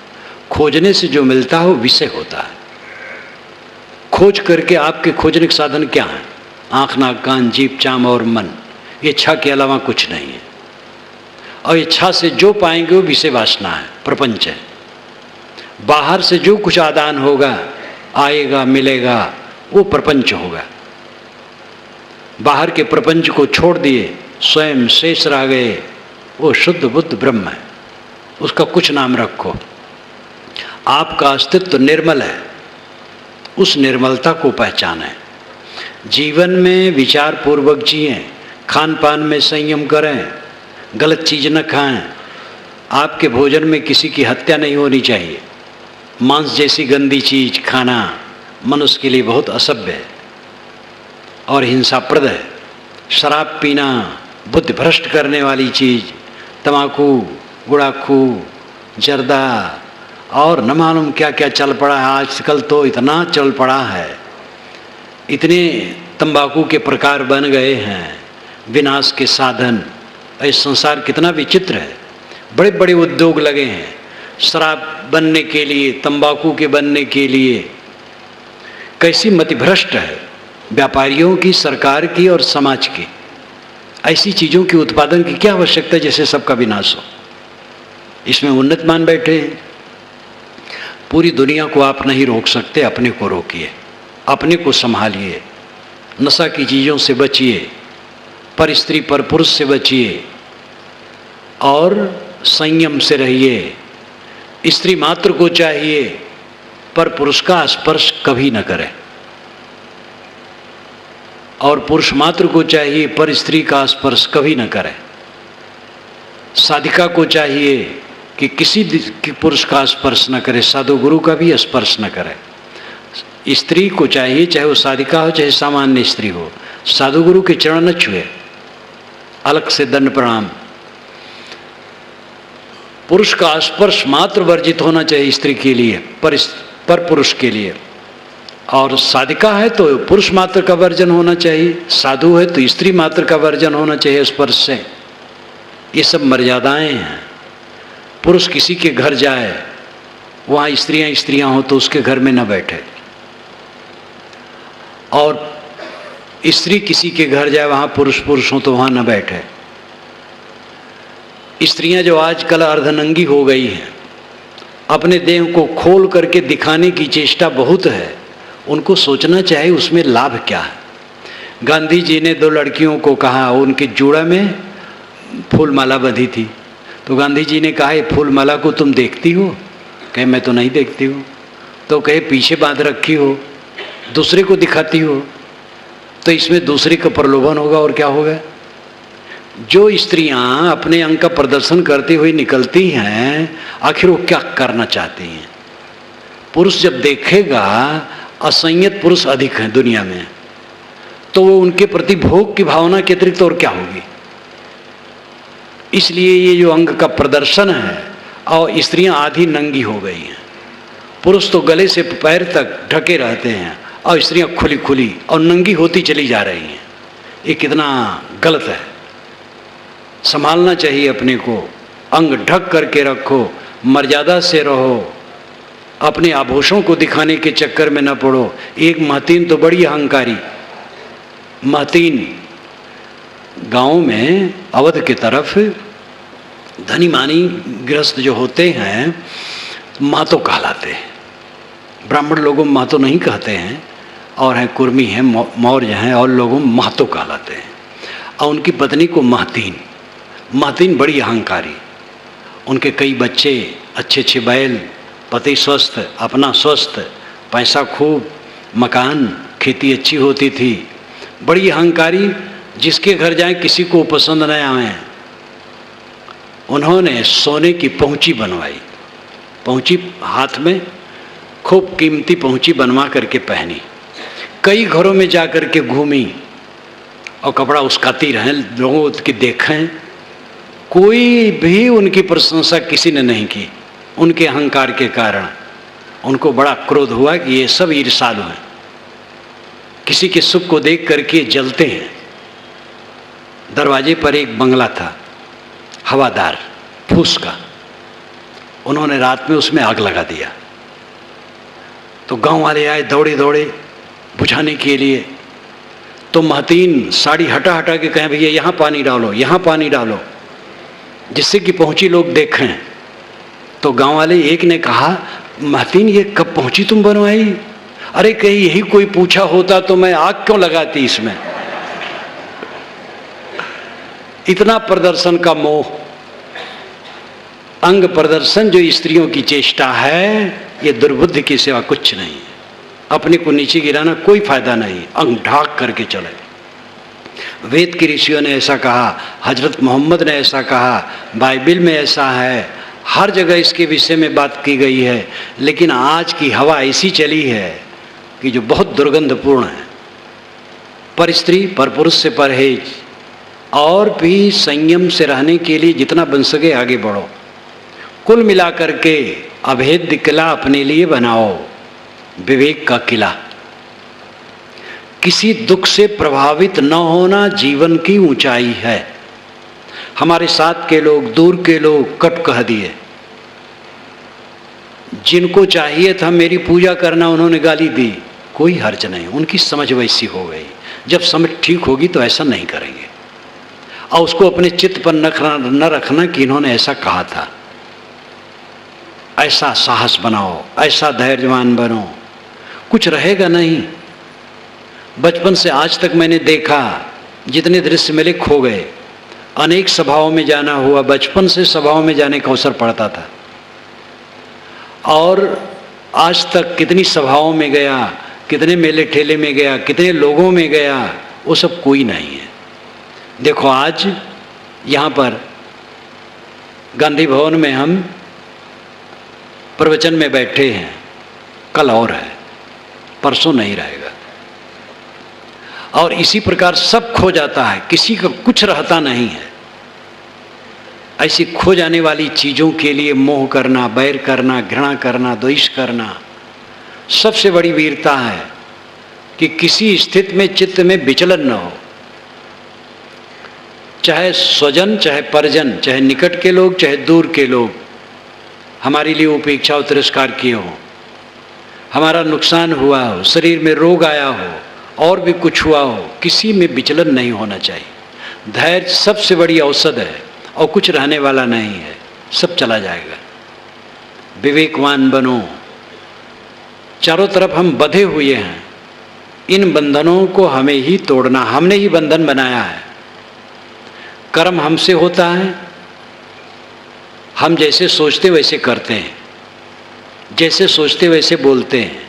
खोजने से जो मिलता है वो विषय होता है। खोज करके आपके खोजने के साधन क्या है? आँख, नाक, कान, जीभ, चाम और मन। ये इच्छा के अलावा कुछ नहीं है। और इच्छा से जो पाएंगे वो विषय वासना है, प्रपंच है। बाहर से जो कुछ आदान होगा, आएगा, मिलेगा, वो प्रपंच होगा। बाहर के प्रपंच को छोड़ दिए, स्वयं शेष रह गए, वो शुद्ध बुद्ध ब्रह्म है। उसका कुछ नाम रखो। आपका अस्तित्व निर्मल है, उस निर्मलता को पहचानें। जीवन में विचार पूर्वक जिएं, खान पान में संयम करें, गलत चीज़ न खाएं। आपके भोजन में किसी की हत्या नहीं होनी चाहिए। मांस जैसी गंदी चीज़ खाना मनुष्य के लिए बहुत असभ्य है और हिंसाप्रद है। शराब पीना बुद्धि भ्रष्ट करने वाली चीज़, तम्बाकू, गुड़ाखू, जर्दा और न मालूम क्या क्या चल पड़ा है। आजकल तो इतना चल पड़ा है, इतने तंबाकू के प्रकार बन गए हैं, विनाश के साधन। ये संसार कितना विचित्र है। बड़े बड़े उद्योग लगे हैं शराब बनने के लिए, तंबाकू के बनने के लिए। कैसी मतिभ्रष्ट है व्यापारियों की, सरकार की और समाज की। ऐसी चीज़ों के उत्पादन की क्या आवश्यकता है जैसे सबका विनाश हो। इसमें उन्नत मान बैठे हैं। पूरी दुनिया को आप नहीं रोक सकते, अपने को रोकिए, अपने को संभालिए। नशा की चीज़ों से बचिए, पर स्त्री पर पुरुष से बचिए और संयम से रहिए। स्त्री मात्र को चाहिए पर पुरुष का स्पर्श कभी न करें, और पुरुष मात्र को चाहिए पर स्त्री का स्पर्श कभी न करें। साधिका को चाहिए कि किसी पुरुष का स्पर्श न करे, साधु गुरु का भी स्पर्श न करे। स्त्री को चाहिए, चाहे वो साधिका हो चाहे सामान्य स्त्री हो, साधु गुरु के चरण न छुए, अलग से दंड प्रणाम। पुरुष का स्पर्श मात्र वर्जित होना चाहिए स्त्री के लिए, पर पुरुष के लिए। और साधिका है तो पुरुष मात्र का वर्जन होना चाहिए, साधु है तो स्त्री मात्र का वर्जन होना चाहिए स्पर्श से। ये सब मर्यादाएं हैं। पुरुष किसी के घर जाए, वहाँ स्त्रियां हो तो उसके घर में न बैठे, और स्त्री किसी के घर जाए वहाँ पुरुष हो तो वहाँ न बैठे। स्त्रियां जो आजकल अर्धनंगी हो गई हैं, अपने देह को खोल करके दिखाने की चेष्टा बहुत है। उनको सोचना चाहिए उसमें लाभ क्या है। गांधी जी ने 2 लड़कियों को कहा, उनके जूड़ा में फूलमाला बंधी थी, तो गांधी जी ने कहा ये फूलमाला को तुम देखती हो? कहे मैं तो नहीं देखती हूँ। तो कहे पीछे बांध रखी हो, दूसरे को दिखाती हो, तो इसमें दूसरे का प्रलोभन होगा और क्या होगा। जो स्त्रियां अपने अंग का प्रदर्शन करती हुई निकलती हैं, आखिर वो क्या करना चाहती हैं? पुरुष जब देखेगा, असंयत पुरुष अधिक हैं दुनिया में, तो वो उनके प्रति भोग की भावना के अतिरिक्त और क्या होगी। इसलिए ये जो अंग का प्रदर्शन है, और स्त्रियां आधी नंगी हो गई हैं। पुरुष तो गले से पैर तक ढके रहते हैं और स्त्रियां खुली खुली और नंगी होती चली जा रही हैं। ये कितना गलत है। संभालना चाहिए अपने को, अंग ढक करके रखो, मर्यादा से रहो, अपने आभूषणों को दिखाने के चक्कर में न पड़ो। एक महतीन तो बड़ी अहंकारी, महतीन गांव में अवध की तरफ धनी मानी गृहस्थ जो होते हैं महतो कहलाते हैं। ब्राह्मण लोगों महतो नहीं कहते हैं, और हैं कुर्मी हैं, मौर्य हैं, और लोगों महतो कहलाते हैं। और उनकी पत्नी को महतीन, महतीन बड़ी अहंकारी। उनके कई बच्चे, अच्छे अच्छे बैल, पति स्वस्थ, अपना स्वस्थ, पैसा खूब, मकान, खेती अच्छी होती थी, बड़ी अहंकारी। जिसके घर जाएं किसी को पसंद न आवे। उन्होंने सोने की पहुंची बनवाई, पहुंची हाथ में खूब कीमती पहुंची बनवा करके पहनी, कई घरों में जा कर के घूमी और कपड़ा उसकाती रहे, लोगों की देखें, कोई भी उनकी प्रशंसा किसी ने नहीं की। उनके अहंकार के कारण उनको बड़ा क्रोध हुआ कि ये सब ईर्ष्यालु हैं, किसी के सुख को देख करके जलते हैं। दरवाजे पर एक बंगला था हवादार फूस का, उन्होंने रात में उसमें आग लगा दिया। तो गांव वाले आए दौड़े दौड़े बुझाने के लिए। तो महतीन साड़ी हटा हटा के कहें भैया यहाँ पानी डालो, यहाँ पानी डालो, जिससे कि पहुंची लोग देखें। तो गांव वाले एक ने कहा, महतीन ये कब पहुंची तुम बनवाई? अरे कहीं यही कोई पूछा होता तो मैं आग क्यों लगाती इसमें। इतना प्रदर्शन का मोह, अंग प्रदर्शन जो स्त्रियों की चेष्टा है, ये दुर्बुद्धि की सिवा कुछ नहीं है। अपने को नीचे गिराना कोई फायदा नहीं, अंग ढाक करके चले। वेद के ऋषियों ने ऐसा कहा, हजरत मोहम्मद ने ऐसा कहा, बाइबल में ऐसा है, हर जगह इसके विषय में बात की गई है। लेकिन आज की हवा ऐसी चली है कि जो बहुत दुर्गंधपूर्ण है। पर स्त्री पर पुरुष से परहेज, और भी संयम से रहने के लिए जितना बन सके आगे बढ़ो। कुल मिलाकर के अभेद्य किला अपने लिए बनाओ, विवेक का किला। किसी दुख से प्रभावित न होना जीवन की ऊंचाई है। हमारे साथ के लोग, दूर के लोग कट कह दिए, जिनको चाहिए था मेरी पूजा करना उन्होंने गाली दी। कोई हर्ज नहीं, उनकी समझ वैसी हो गई। जब समझ ठीक होगी तो ऐसा नहीं करेंगे। और उसको अपने चित्त पर न रखना कि इन्होंने ऐसा कहा था। ऐसा साहस बनाओ, ऐसा धैर्यवान बनो, कुछ रहेगा नहीं। बचपन से आज तक मैंने देखा, जितने दृश्य मिले खो गए। अनेक सभाओं में जाना हुआ, बचपन से सभाओं में जाने का अवसर पड़ता था, और आज तक कितनी सभाओं में गया, कितने मेले ठेले में गया, कितने लोगों में गया, वो सब कोई नहीं है। देखो आज यहाँ पर गांधी भवन में हम प्रवचन में बैठे हैं, कल और है, परसों नहीं रहेगा। और इसी प्रकार सब खो जाता है, किसी का कुछ रहता नहीं है। ऐसी खो जाने वाली चीज़ों के लिए मोह करना, बैर करना, घृणा करना, द्वेष करना सबसे बड़ी वीरता है कि किसी स्थिति में चित्त में विचलन न हो। चाहे स्वजन, चाहे परिजन, चाहे निकट के लोग, चाहे दूर के लोग हमारे लिए उपेक्षा और तिरस्कार किए हों, हमारा नुकसान हुआ हो, शरीर में रोग आया हो, और भी कुछ हुआ हो, किसी में विचलन नहीं होना चाहिए। धैर्य सबसे बड़ी औषध है, और कुछ रहने वाला नहीं है, सब चला जाएगा। विवेकवान बनो। चारों तरफ हम बंधे हुए हैं, इन बंधनों को हमें ही तोड़ना, हमने ही बंधन बनाया है। कर्म हमसे होता है, हम जैसे सोचते वैसे करते हैं, जैसे सोचते वैसे बोलते हैं,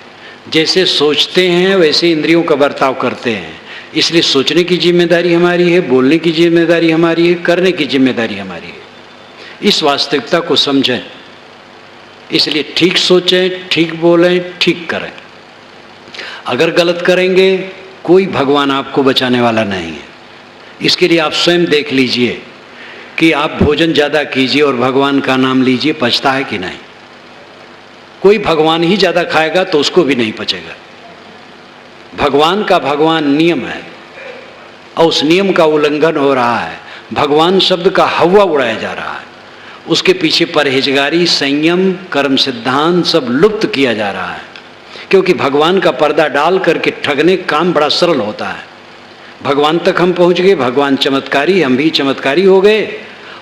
जैसे सोचते हैं वैसे इंद्रियों का बर्ताव करते हैं। इसलिए सोचने की जिम्मेदारी हमारी है, बोलने की जिम्मेदारी हमारी है, करने की जिम्मेदारी हमारी है। इस वास्तविकता को समझें, इसलिए ठीक सोचें, ठीक बोलें, ठीक करें। अगर गलत करेंगे कोई भगवान आपको बचाने वाला नहीं है। इसके लिए आप स्वयं देख लीजिए कि आप भोजन ज़्यादा कीजिए और भगवान का नाम लीजिए, पचता है कि नहीं। कोई भगवान ही ज़्यादा खाएगा तो उसको भी नहीं पचेगा। भगवान का भगवान नियम है, और उस नियम का उल्लंघन हो रहा है। भगवान शब्द का हवा उड़ाया जा रहा है, उसके पीछे परहेजगारी, संयम, कर्म सिद्धांत सब लुप्त किया जा रहा है। क्योंकि भगवान का पर्दा डाल करके ठगने का काम बड़ा सरल होता है। भगवान तक हम पहुंच गए, भगवान चमत्कारी, हम भी चमत्कारी हो गए,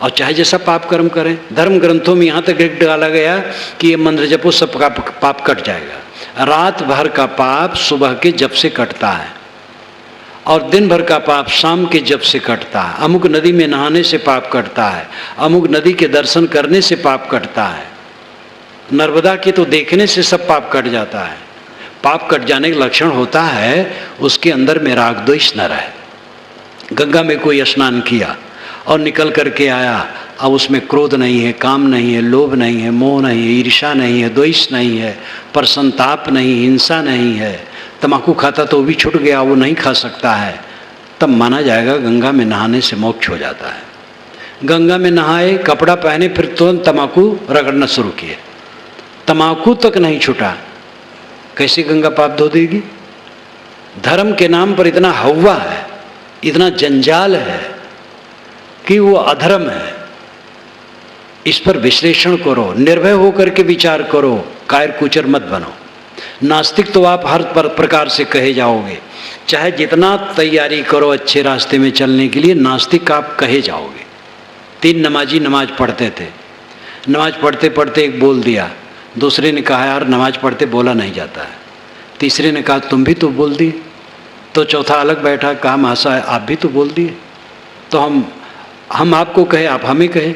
और चाहे जैसा पाप कर्म करें। धर्म ग्रंथों में यहाँ तक लिख डाला गया कि ये मंत्र जपो सब पाप कट जाएगा। रात भर का पाप सुबह के जप से कटता है, और दिन भर का पाप शाम के जप से कटता है। अमुक नदी में नहाने से पाप कटता है, अमुक नदी के दर्शन करने से पाप कटता है, नर्मदा के तो देखने से सब पाप कट जाता है। पाप कट जाने का लक्षण होता है उसके अंदर में राग द्वेष न रहे। गंगा में कोई स्नान किया और निकल करके आया, अब उसमें क्रोध नहीं है, काम नहीं है, लोभ नहीं है, मोह नहीं है, ईर्ष्या नहीं है, द्वेष नहीं है, प्रसन्नताप नहीं, हिंसा नहीं है, तम्बाकू खाता तो वो भी छूट गया, वो नहीं खा सकता है, तब माना जाएगा गंगा में नहाने से मोक्ष हो जाता है। गंगा में नहाए, कपड़ा पहने, फिर तुरंत तम्बाकू रगड़ना शुरू किए, तम्बाकू तक नहीं छूटा, कैसे गंगा पाप धो देगी? धर्म के नाम पर इतना हवा है, इतना जंजाल है कि वो अधर्म है। इस पर विश्लेषण करो, निर्भय होकर के विचार करो, कायर कुचर मत बनो। नास्तिक तो आप हर प्रकार से कहे जाओगे, चाहे जितना तैयारी करो अच्छे रास्ते में चलने के लिए, नास्तिक आप कहे जाओगे। 3 नमाजी नमाज पढ़ते थे, नमाज पढ़ते पढ़ते एक बोल दिया, दूसरे ने कहा यार नमाज पढ़ते बोला नहीं जाता है, तीसरे ने कहा तुम भी तो बोल दिए, तो चौथा अलग बैठा, कहा महाशय आप भी तो बोल दिए, तो हम आपको कहे आप हमें कहे,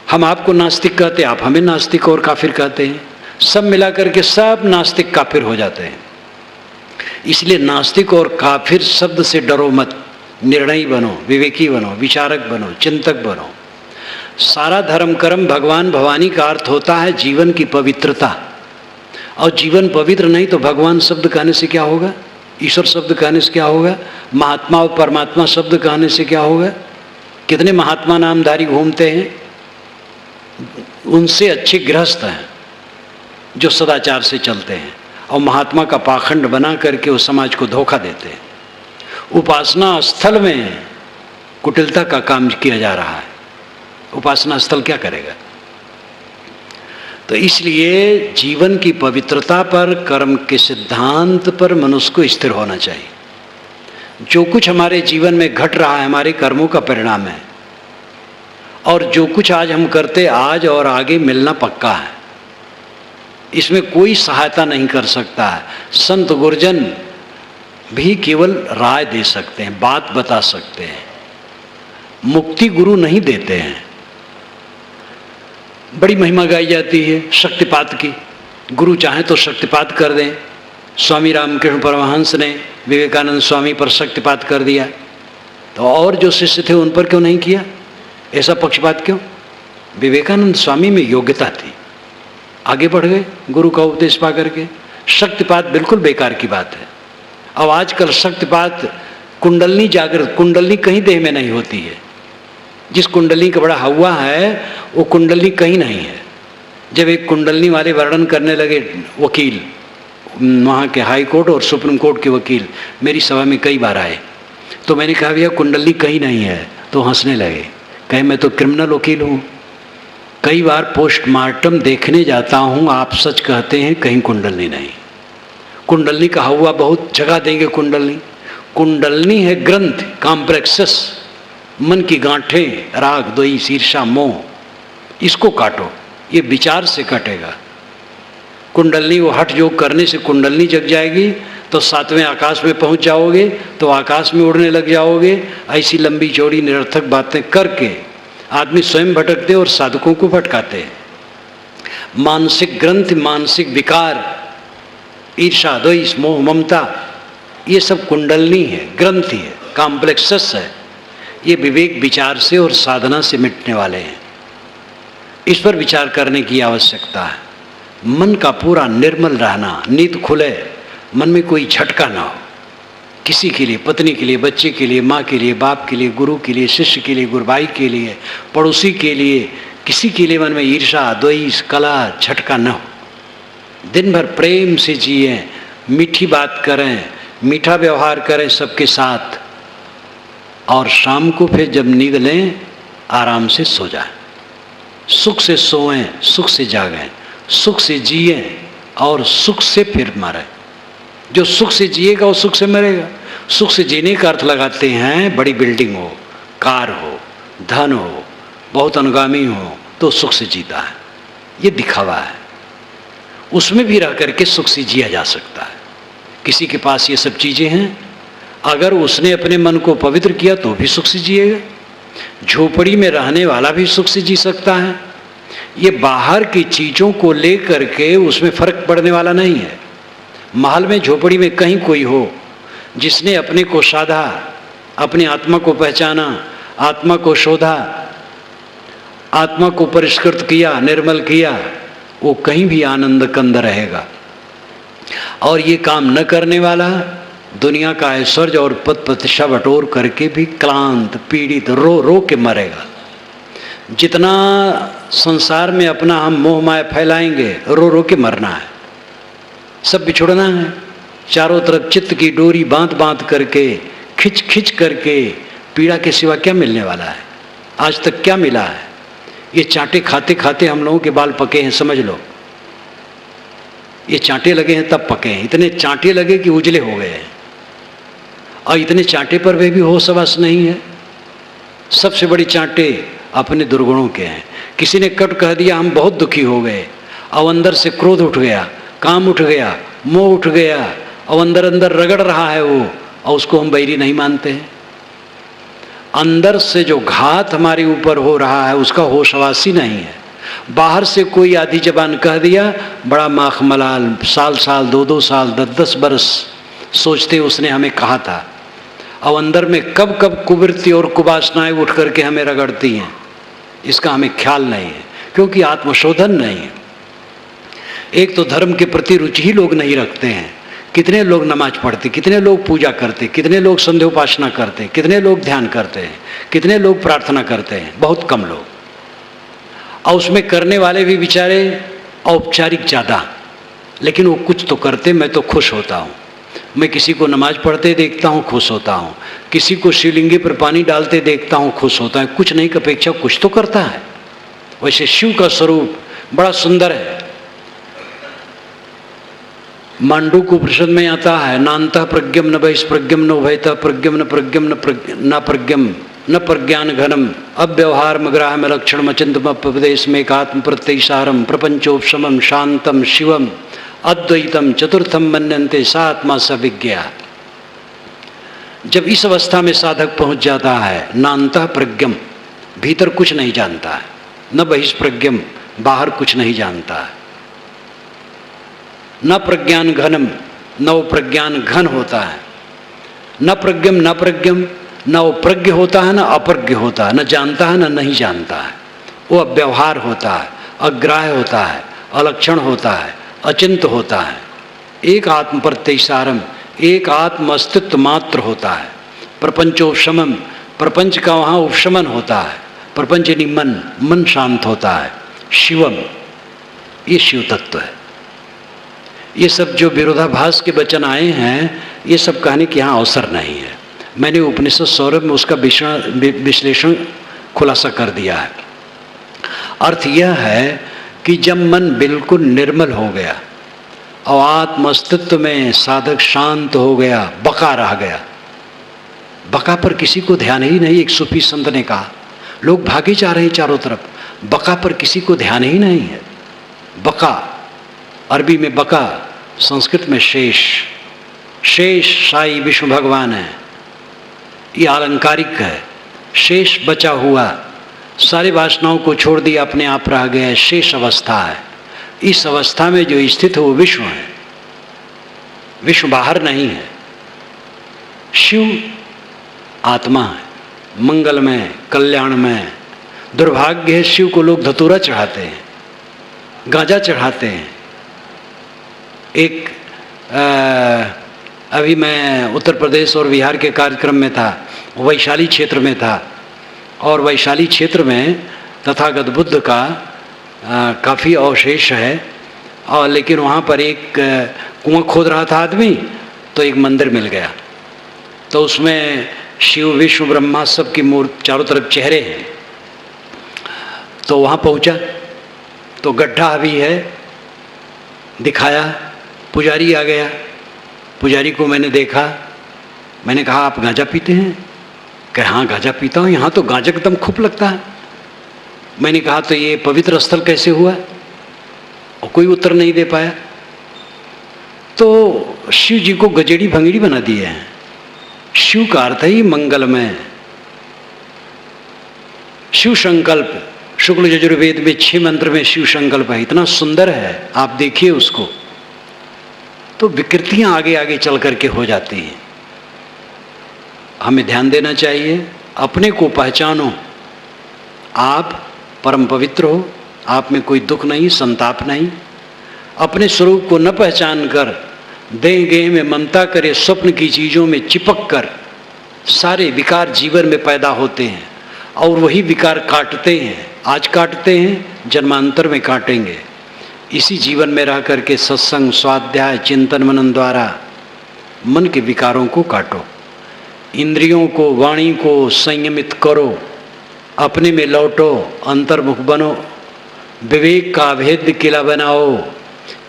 हम आपको नास्तिक कहते आप हमें नास्तिक और काफिर कहते हैं, सब मिला करके सब नास्तिक काफिर हो जाते हैं। इसलिए नास्तिक और काफिर शब्द से डरो मत, निर्णयी बनो, विवेकी बनो, विचारक बनो, चिंतक बनो। सारा धर्म कर्म भगवान भवानी का अर्थ होता है जीवन की पवित्रता, और जीवन पवित्र नहीं तो भगवान शब्द कहने से क्या होगा, ईश्वर शब्द कहने से क्या होगा, महात्मा और परमात्मा शब्द कहने से क्या होगा? कितने महात्मा नामधारी घूमते हैं, उनसे अच्छे गृहस्थ हैं जो सदाचार से चलते हैं, और महात्मा का पाखंड बना करके उस समाज को धोखा देते हैं। उपासना स्थल में कुटिलता का काम किया जा रहा है, उपासना स्थल क्या करेगा? तो इसलिए जीवन की पवित्रता पर, कर्म के सिद्धांत पर मनुष्य को स्थिर होना चाहिए। जो कुछ हमारे जीवन में घट रहा है हमारे कर्मों का परिणाम है, और जो कुछ आज हम करते आज और आगे मिलना पक्का है, इसमें कोई सहायता नहीं कर सकता है। संत गुरजन भी केवल राय दे सकते हैं, बात बता सकते हैं, मुक्ति गुरु नहीं देते हैं। बड़ी महिमा गाई जाती है शक्तिपात की, गुरु चाहे तो शक्तिपात कर दें। स्वामी रामकृष्ण परमहंस ने विवेकानंद स्वामी पर शक्तिपात कर दिया, तो और जो शिष्य थे उन पर क्यों नहीं किया? ऐसा पक्षपात क्यों? विवेकानंद स्वामी में योग्यता थी, आगे बढ़ गए गुरु का उपदेश पा करके। शक्तिपात बिल्कुल बेकार की बात है। अब आजकल शक्तिपात, कुंडलनी जागृत, कुंडलनी कहीं देह में नहीं होती है। जिस कुंडली का बड़ा हवा है वो कुंडली कहीं नहीं है। जब एक कुंडलनी वाले वर्णन करने लगे वकील, वहाँ के हाई कोर्ट और सुप्रीम कोर्ट के वकील मेरी सभा में कई बार आए, तो मैंने कहा भैया कुंडली कहीं नहीं है, तो हंसने लगे, कहे मैं तो क्रिमिनल वकील हूँ, कई बार पोस्टमार्टम देखने जाता हूँ, आप सच कहते हैं कहीं कुंडली नहीं। कुंडली का हवा बहुत जगह देंगे। कुंडलनी है ग्रंथ, कॉम्प्लेक्सेस, मन की गांठें, राग द्वेष ईर्ष्या मोह, इसको काटो, ये विचार से कटेगा। कुंडलनी वो हठ योग करने से कुंडलनी जग जाएगी, तो 7वें आकाश में पहुंच जाओगे, तो आकाश में उड़ने लग जाओगे। ऐसी लंबी चौड़ी निरर्थक बातें करके आदमी स्वयं भटकते और साधकों को भटकाते हैं। मानसिक ग्रंथ, मानसिक विकार, ईर्ष्या द्वेष मोह ममता, ये सब कुंडलनी है, ग्रंथि है, कॉम्प्लेक्सेस है। ये विवेक विचार से और साधना से मिटने वाले हैं। इस पर विचार करने की आवश्यकता है। मन का पूरा निर्मल रहना, नींद खुले, मन में कोई झटका ना हो, किसी के लिए, पत्नी के लिए, बच्चे के लिए, माँ के लिए, बाप के लिए, गुरु के लिए, शिष्य के लिए, गुरुभाई के लिए, पड़ोसी के लिए, किसी के लिए मन में ईर्ष्या द्वेष कलह झटका न हो। दिन भर प्रेम से जिए, मीठी बात करें, मीठा व्यवहार करें सबके साथ, और शाम को फिर जब नींद लें आराम से सो जाएं। सुख से सोएं, सुख से जागें, सुख से जिएं और सुख से फिर मरें। जो सुख से जिएगा वो सुख से मरेगा। सुख से जीने का अर्थ लगाते हैं बड़ी बिल्डिंग हो, कार हो, धन हो, बहुत अनुगामी हो तो सुख से जीता है। ये दिखावा है। उसमें भी रह करके सुख से जिया जा सकता है। किसी के पास ये सब चीज़ें हैं, अगर उसने अपने मन को पवित्र किया तो भी सुख से जिएगा। झोपड़ी में रहने वाला भी सुख से जी सकता है। ये बाहर की चीज़ों को ले करके उसमें फर्क पड़ने वाला नहीं है। महल में, झोपड़ी में कहीं कोई हो जिसने अपने को साधा, अपनी आत्मा को पहचाना, आत्मा को शोधा, आत्मा को परिष्कृत किया, निर्मल किया, वो कहीं भी आनंद कंद रहेगा। और ये काम न करने वाला दुनिया का ऐश्वर्य और पद प्रतिष्ठा बटोर करके भी क्लांत, पीड़ित, रो रो के मरेगा। जितना संसार में अपना हम मोह माया फैलाएंगे, रो रो के मरना है। सब बिछुड़ना है। चारों तरफ चित्त की डोरी बांध बांध करके, खिंच खिंच करके, पीड़ा के सिवा क्या मिलने वाला है? आज तक क्या मिला है? ये चांटे खाते खाते हम लोगों के बाल पके हैं, समझ लो। ये चांटे लगे हैं तब पके हैं। इतने चांटे लगे कि उजले हो गए हैं, और इतने चांटे पर वे भी होश हवास नहीं है। सबसे बड़ी चांटे अपने दुर्गुणों के हैं। किसी ने कट कह दिया, हम बहुत दुखी हो गए, और अंदर से क्रोध उठ गया, काम उठ गया, मोह उठ गया, और अंदर अंदर रगड़ रहा है वो, और उसको हम बैरी नहीं मानते हैं। अंदर से जो घात हमारे ऊपर हो रहा है उसका होश हवास ही नहीं है। बाहर से कोई आधी जबान कह दिया, बड़ा माख मलाल, साल साल, 2-2 साल, 10-10 बरस सोचते उसने हमें कहा था, और अंदर में कब कब कुवृत्ति और कुवासनाएं उठ करके हमें रगड़ती हैं, इसका हमें ख्याल नहीं है, क्योंकि आत्मशोधन नहीं है। एक तो धर्म के प्रति रुचि ही लोग नहीं रखते हैं। कितने लोग नमाज पढ़ते, कितने लोग पूजा करते, कितने लोग संध्योपासना करते, कितने लोग ध्यान करते हैं, कितने लोग प्रार्थना करते हैं? बहुत कम लोग। और उसमें करने वाले भी बेचारे औपचारिक ज़्यादा, लेकिन वो कुछ तो करते। मैं तो खुश होता हूँ। मैं किसी को नमाज पढ़ते देखता हूँ, खुश होता हूँ। किसी को शिवलिंगे पर पानी डालते देखता हूँ, खुश होता है। कुछ नहीं की अपेक्षा कुछ तो करता है। वैसे शिव का स्वरूप बड़ा सुंदर है। मांडूक्य उपनिषद में आता है, नान्तः प्रज्ञम न बहिष्प्रज्ञम न उभयतः प्रज्ञम न प्रज्ञम न प्रज्ञम न प्रज्ञान घनम अव्यवहार मग्राह लक्षण मचिंतमपदेश में एकात्म प्रत्ययसारम प्रपंचोपशमम शांतम शिवम अद्वैतम चतुर्थम मन्यन्ते सा आत्मा स विज्ञा। जब इस अवस्था में साधक पहुंच जाता है, नान्तः प्रज्ञम, भीतर कुछ नहीं जानता है, न बहिष्प्रज्ञम, बाहर कुछ नहीं जानता है, न प्रज्ञान घनम, न वो प्रज्ञान घन होता है, न प्रज्ञम न प्रज्ञम, न वो प्रज्ञ होता है, न अप्रज्ञ होता है, न जानता है, न नहीं जानता है। वो अव्यवहार होता है, अग्राह्य होता है, अलक्षण होता है, अचिंत होता है। एक आत्म प्रत्ययसारम, एक आत्म अस्तित्व मात्र होता है। प्रपंचोपशमम, प्रपंच का वहाँ उपशमन होता है। प्रपंच यानी मन, मन शांत होता है। शिवम, ये शिव तत्व है। ये सब जो विरोधाभास के वचन आए हैं, ये सब कहने के यहाँ अवसर नहीं है। मैंने उपनिषद सौरभ में उसका विश्लेषण खुलासा कर दिया है। अर्थ यह है कि जब मन बिल्कुल निर्मल हो गया और आत्म अस्तित्व में साधक शांत हो गया, बका रह गया। बका पर किसी को ध्यान ही नहीं। एक सूफी संत ने कहा, लोग भागे जा रहे हैं चारों तरफ, बका पर किसी को ध्यान ही नहीं है। बका, अरबी में बका, संस्कृत में शेष। शेष साई विष्णु भगवान है, ये अलंकारिक है। शेष बचा हुआ, सारी वासनाओं को छोड़ दिया, अपने आप रह गया, शेष अवस्था है। इस अवस्था में जो स्थित है वो विश्व है। विश्व बाहर नहीं है। शिव आत्मा है, मंगल में, कल्याण में। दुर्भाग्य है, शिव को लोग धतूरा चढ़ाते हैं, गांजा चढ़ाते हैं। एक अभी मैं उत्तर प्रदेश और बिहार के कार्यक्रम में था, वैशाली क्षेत्र में था, और वैशाली क्षेत्र में तथागत बुद्ध का काफ़ी अवशेष है। और लेकिन वहाँ पर एक कुआं खोद रहा था आदमी, तो एक मंदिर मिल गया। तो उसमें शिव विष्णु ब्रह्मा सबकी मूर्ति, चारों तरफ चेहरे हैं। तो वहाँ पहुँचा तो गड्ढा भी है, दिखाया। पुजारी आ गया, पुजारी को मैंने देखा। मैंने कहा आप गांजा पीते हैं? कहे हाँ गांजा पीता हूँ, यहाँ तो गांजा एकदम खूब लगता है। मैंने कहा तो ये पवित्र स्थल कैसे हुआ? और कोई उत्तर नहीं दे पाया। तो शिव जी को गजेड़ी भंगड़ी बना दिए हैं। शिव का अर्थ ही मंगलमय। शिव संकल्प शुक्ल यजुर्वेद में 6 मंत्र में शिव संकल्प है, इतना सुंदर है, आप देखिए उसको। तो विकृतियां आगे आगे चल करके हो जाती हैं। हमें ध्यान देना चाहिए, अपने को पहचानो। आप परम पवित्र हो, आप में कोई दुख नहीं, संताप नहीं। अपने स्वरूप को न पहचान कर देह गेह में ममता करे, स्वप्न की चीज़ों में चिपक कर सारे विकार जीवन में पैदा होते हैं और वही विकार काटते हैं। आज काटते हैं, जन्मांतर में काटेंगे। इसी जीवन में रह करके सत्संग, स्वाध्याय, चिंतन मनन द्वारा मन के विकारों को काटो। इंद्रियों को, वाणी को संयमित करो, अपने में लौटो, अंतर्मुख बनो, विवेक का अभेद्य किला बनाओ।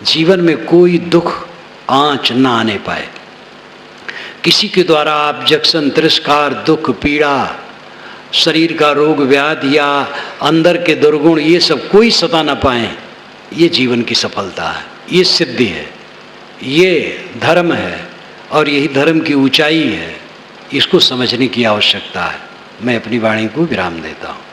जीवन में कोई दुख आंच ना आने पाए। किसी के द्वारा आप जक्सन, तिरस्कार, दुख, पीड़ा, शरीर का रोग व्याधि या अंदर के दुर्गुण, ये सब कोई सता ना पाए। ये जीवन की सफलता है, ये सिद्धि है, ये धर्म है और यही धर्म की ऊंचाई है। इसको समझने की आवश्यकता है। मैं अपनी वाणी को विराम देता हूँ।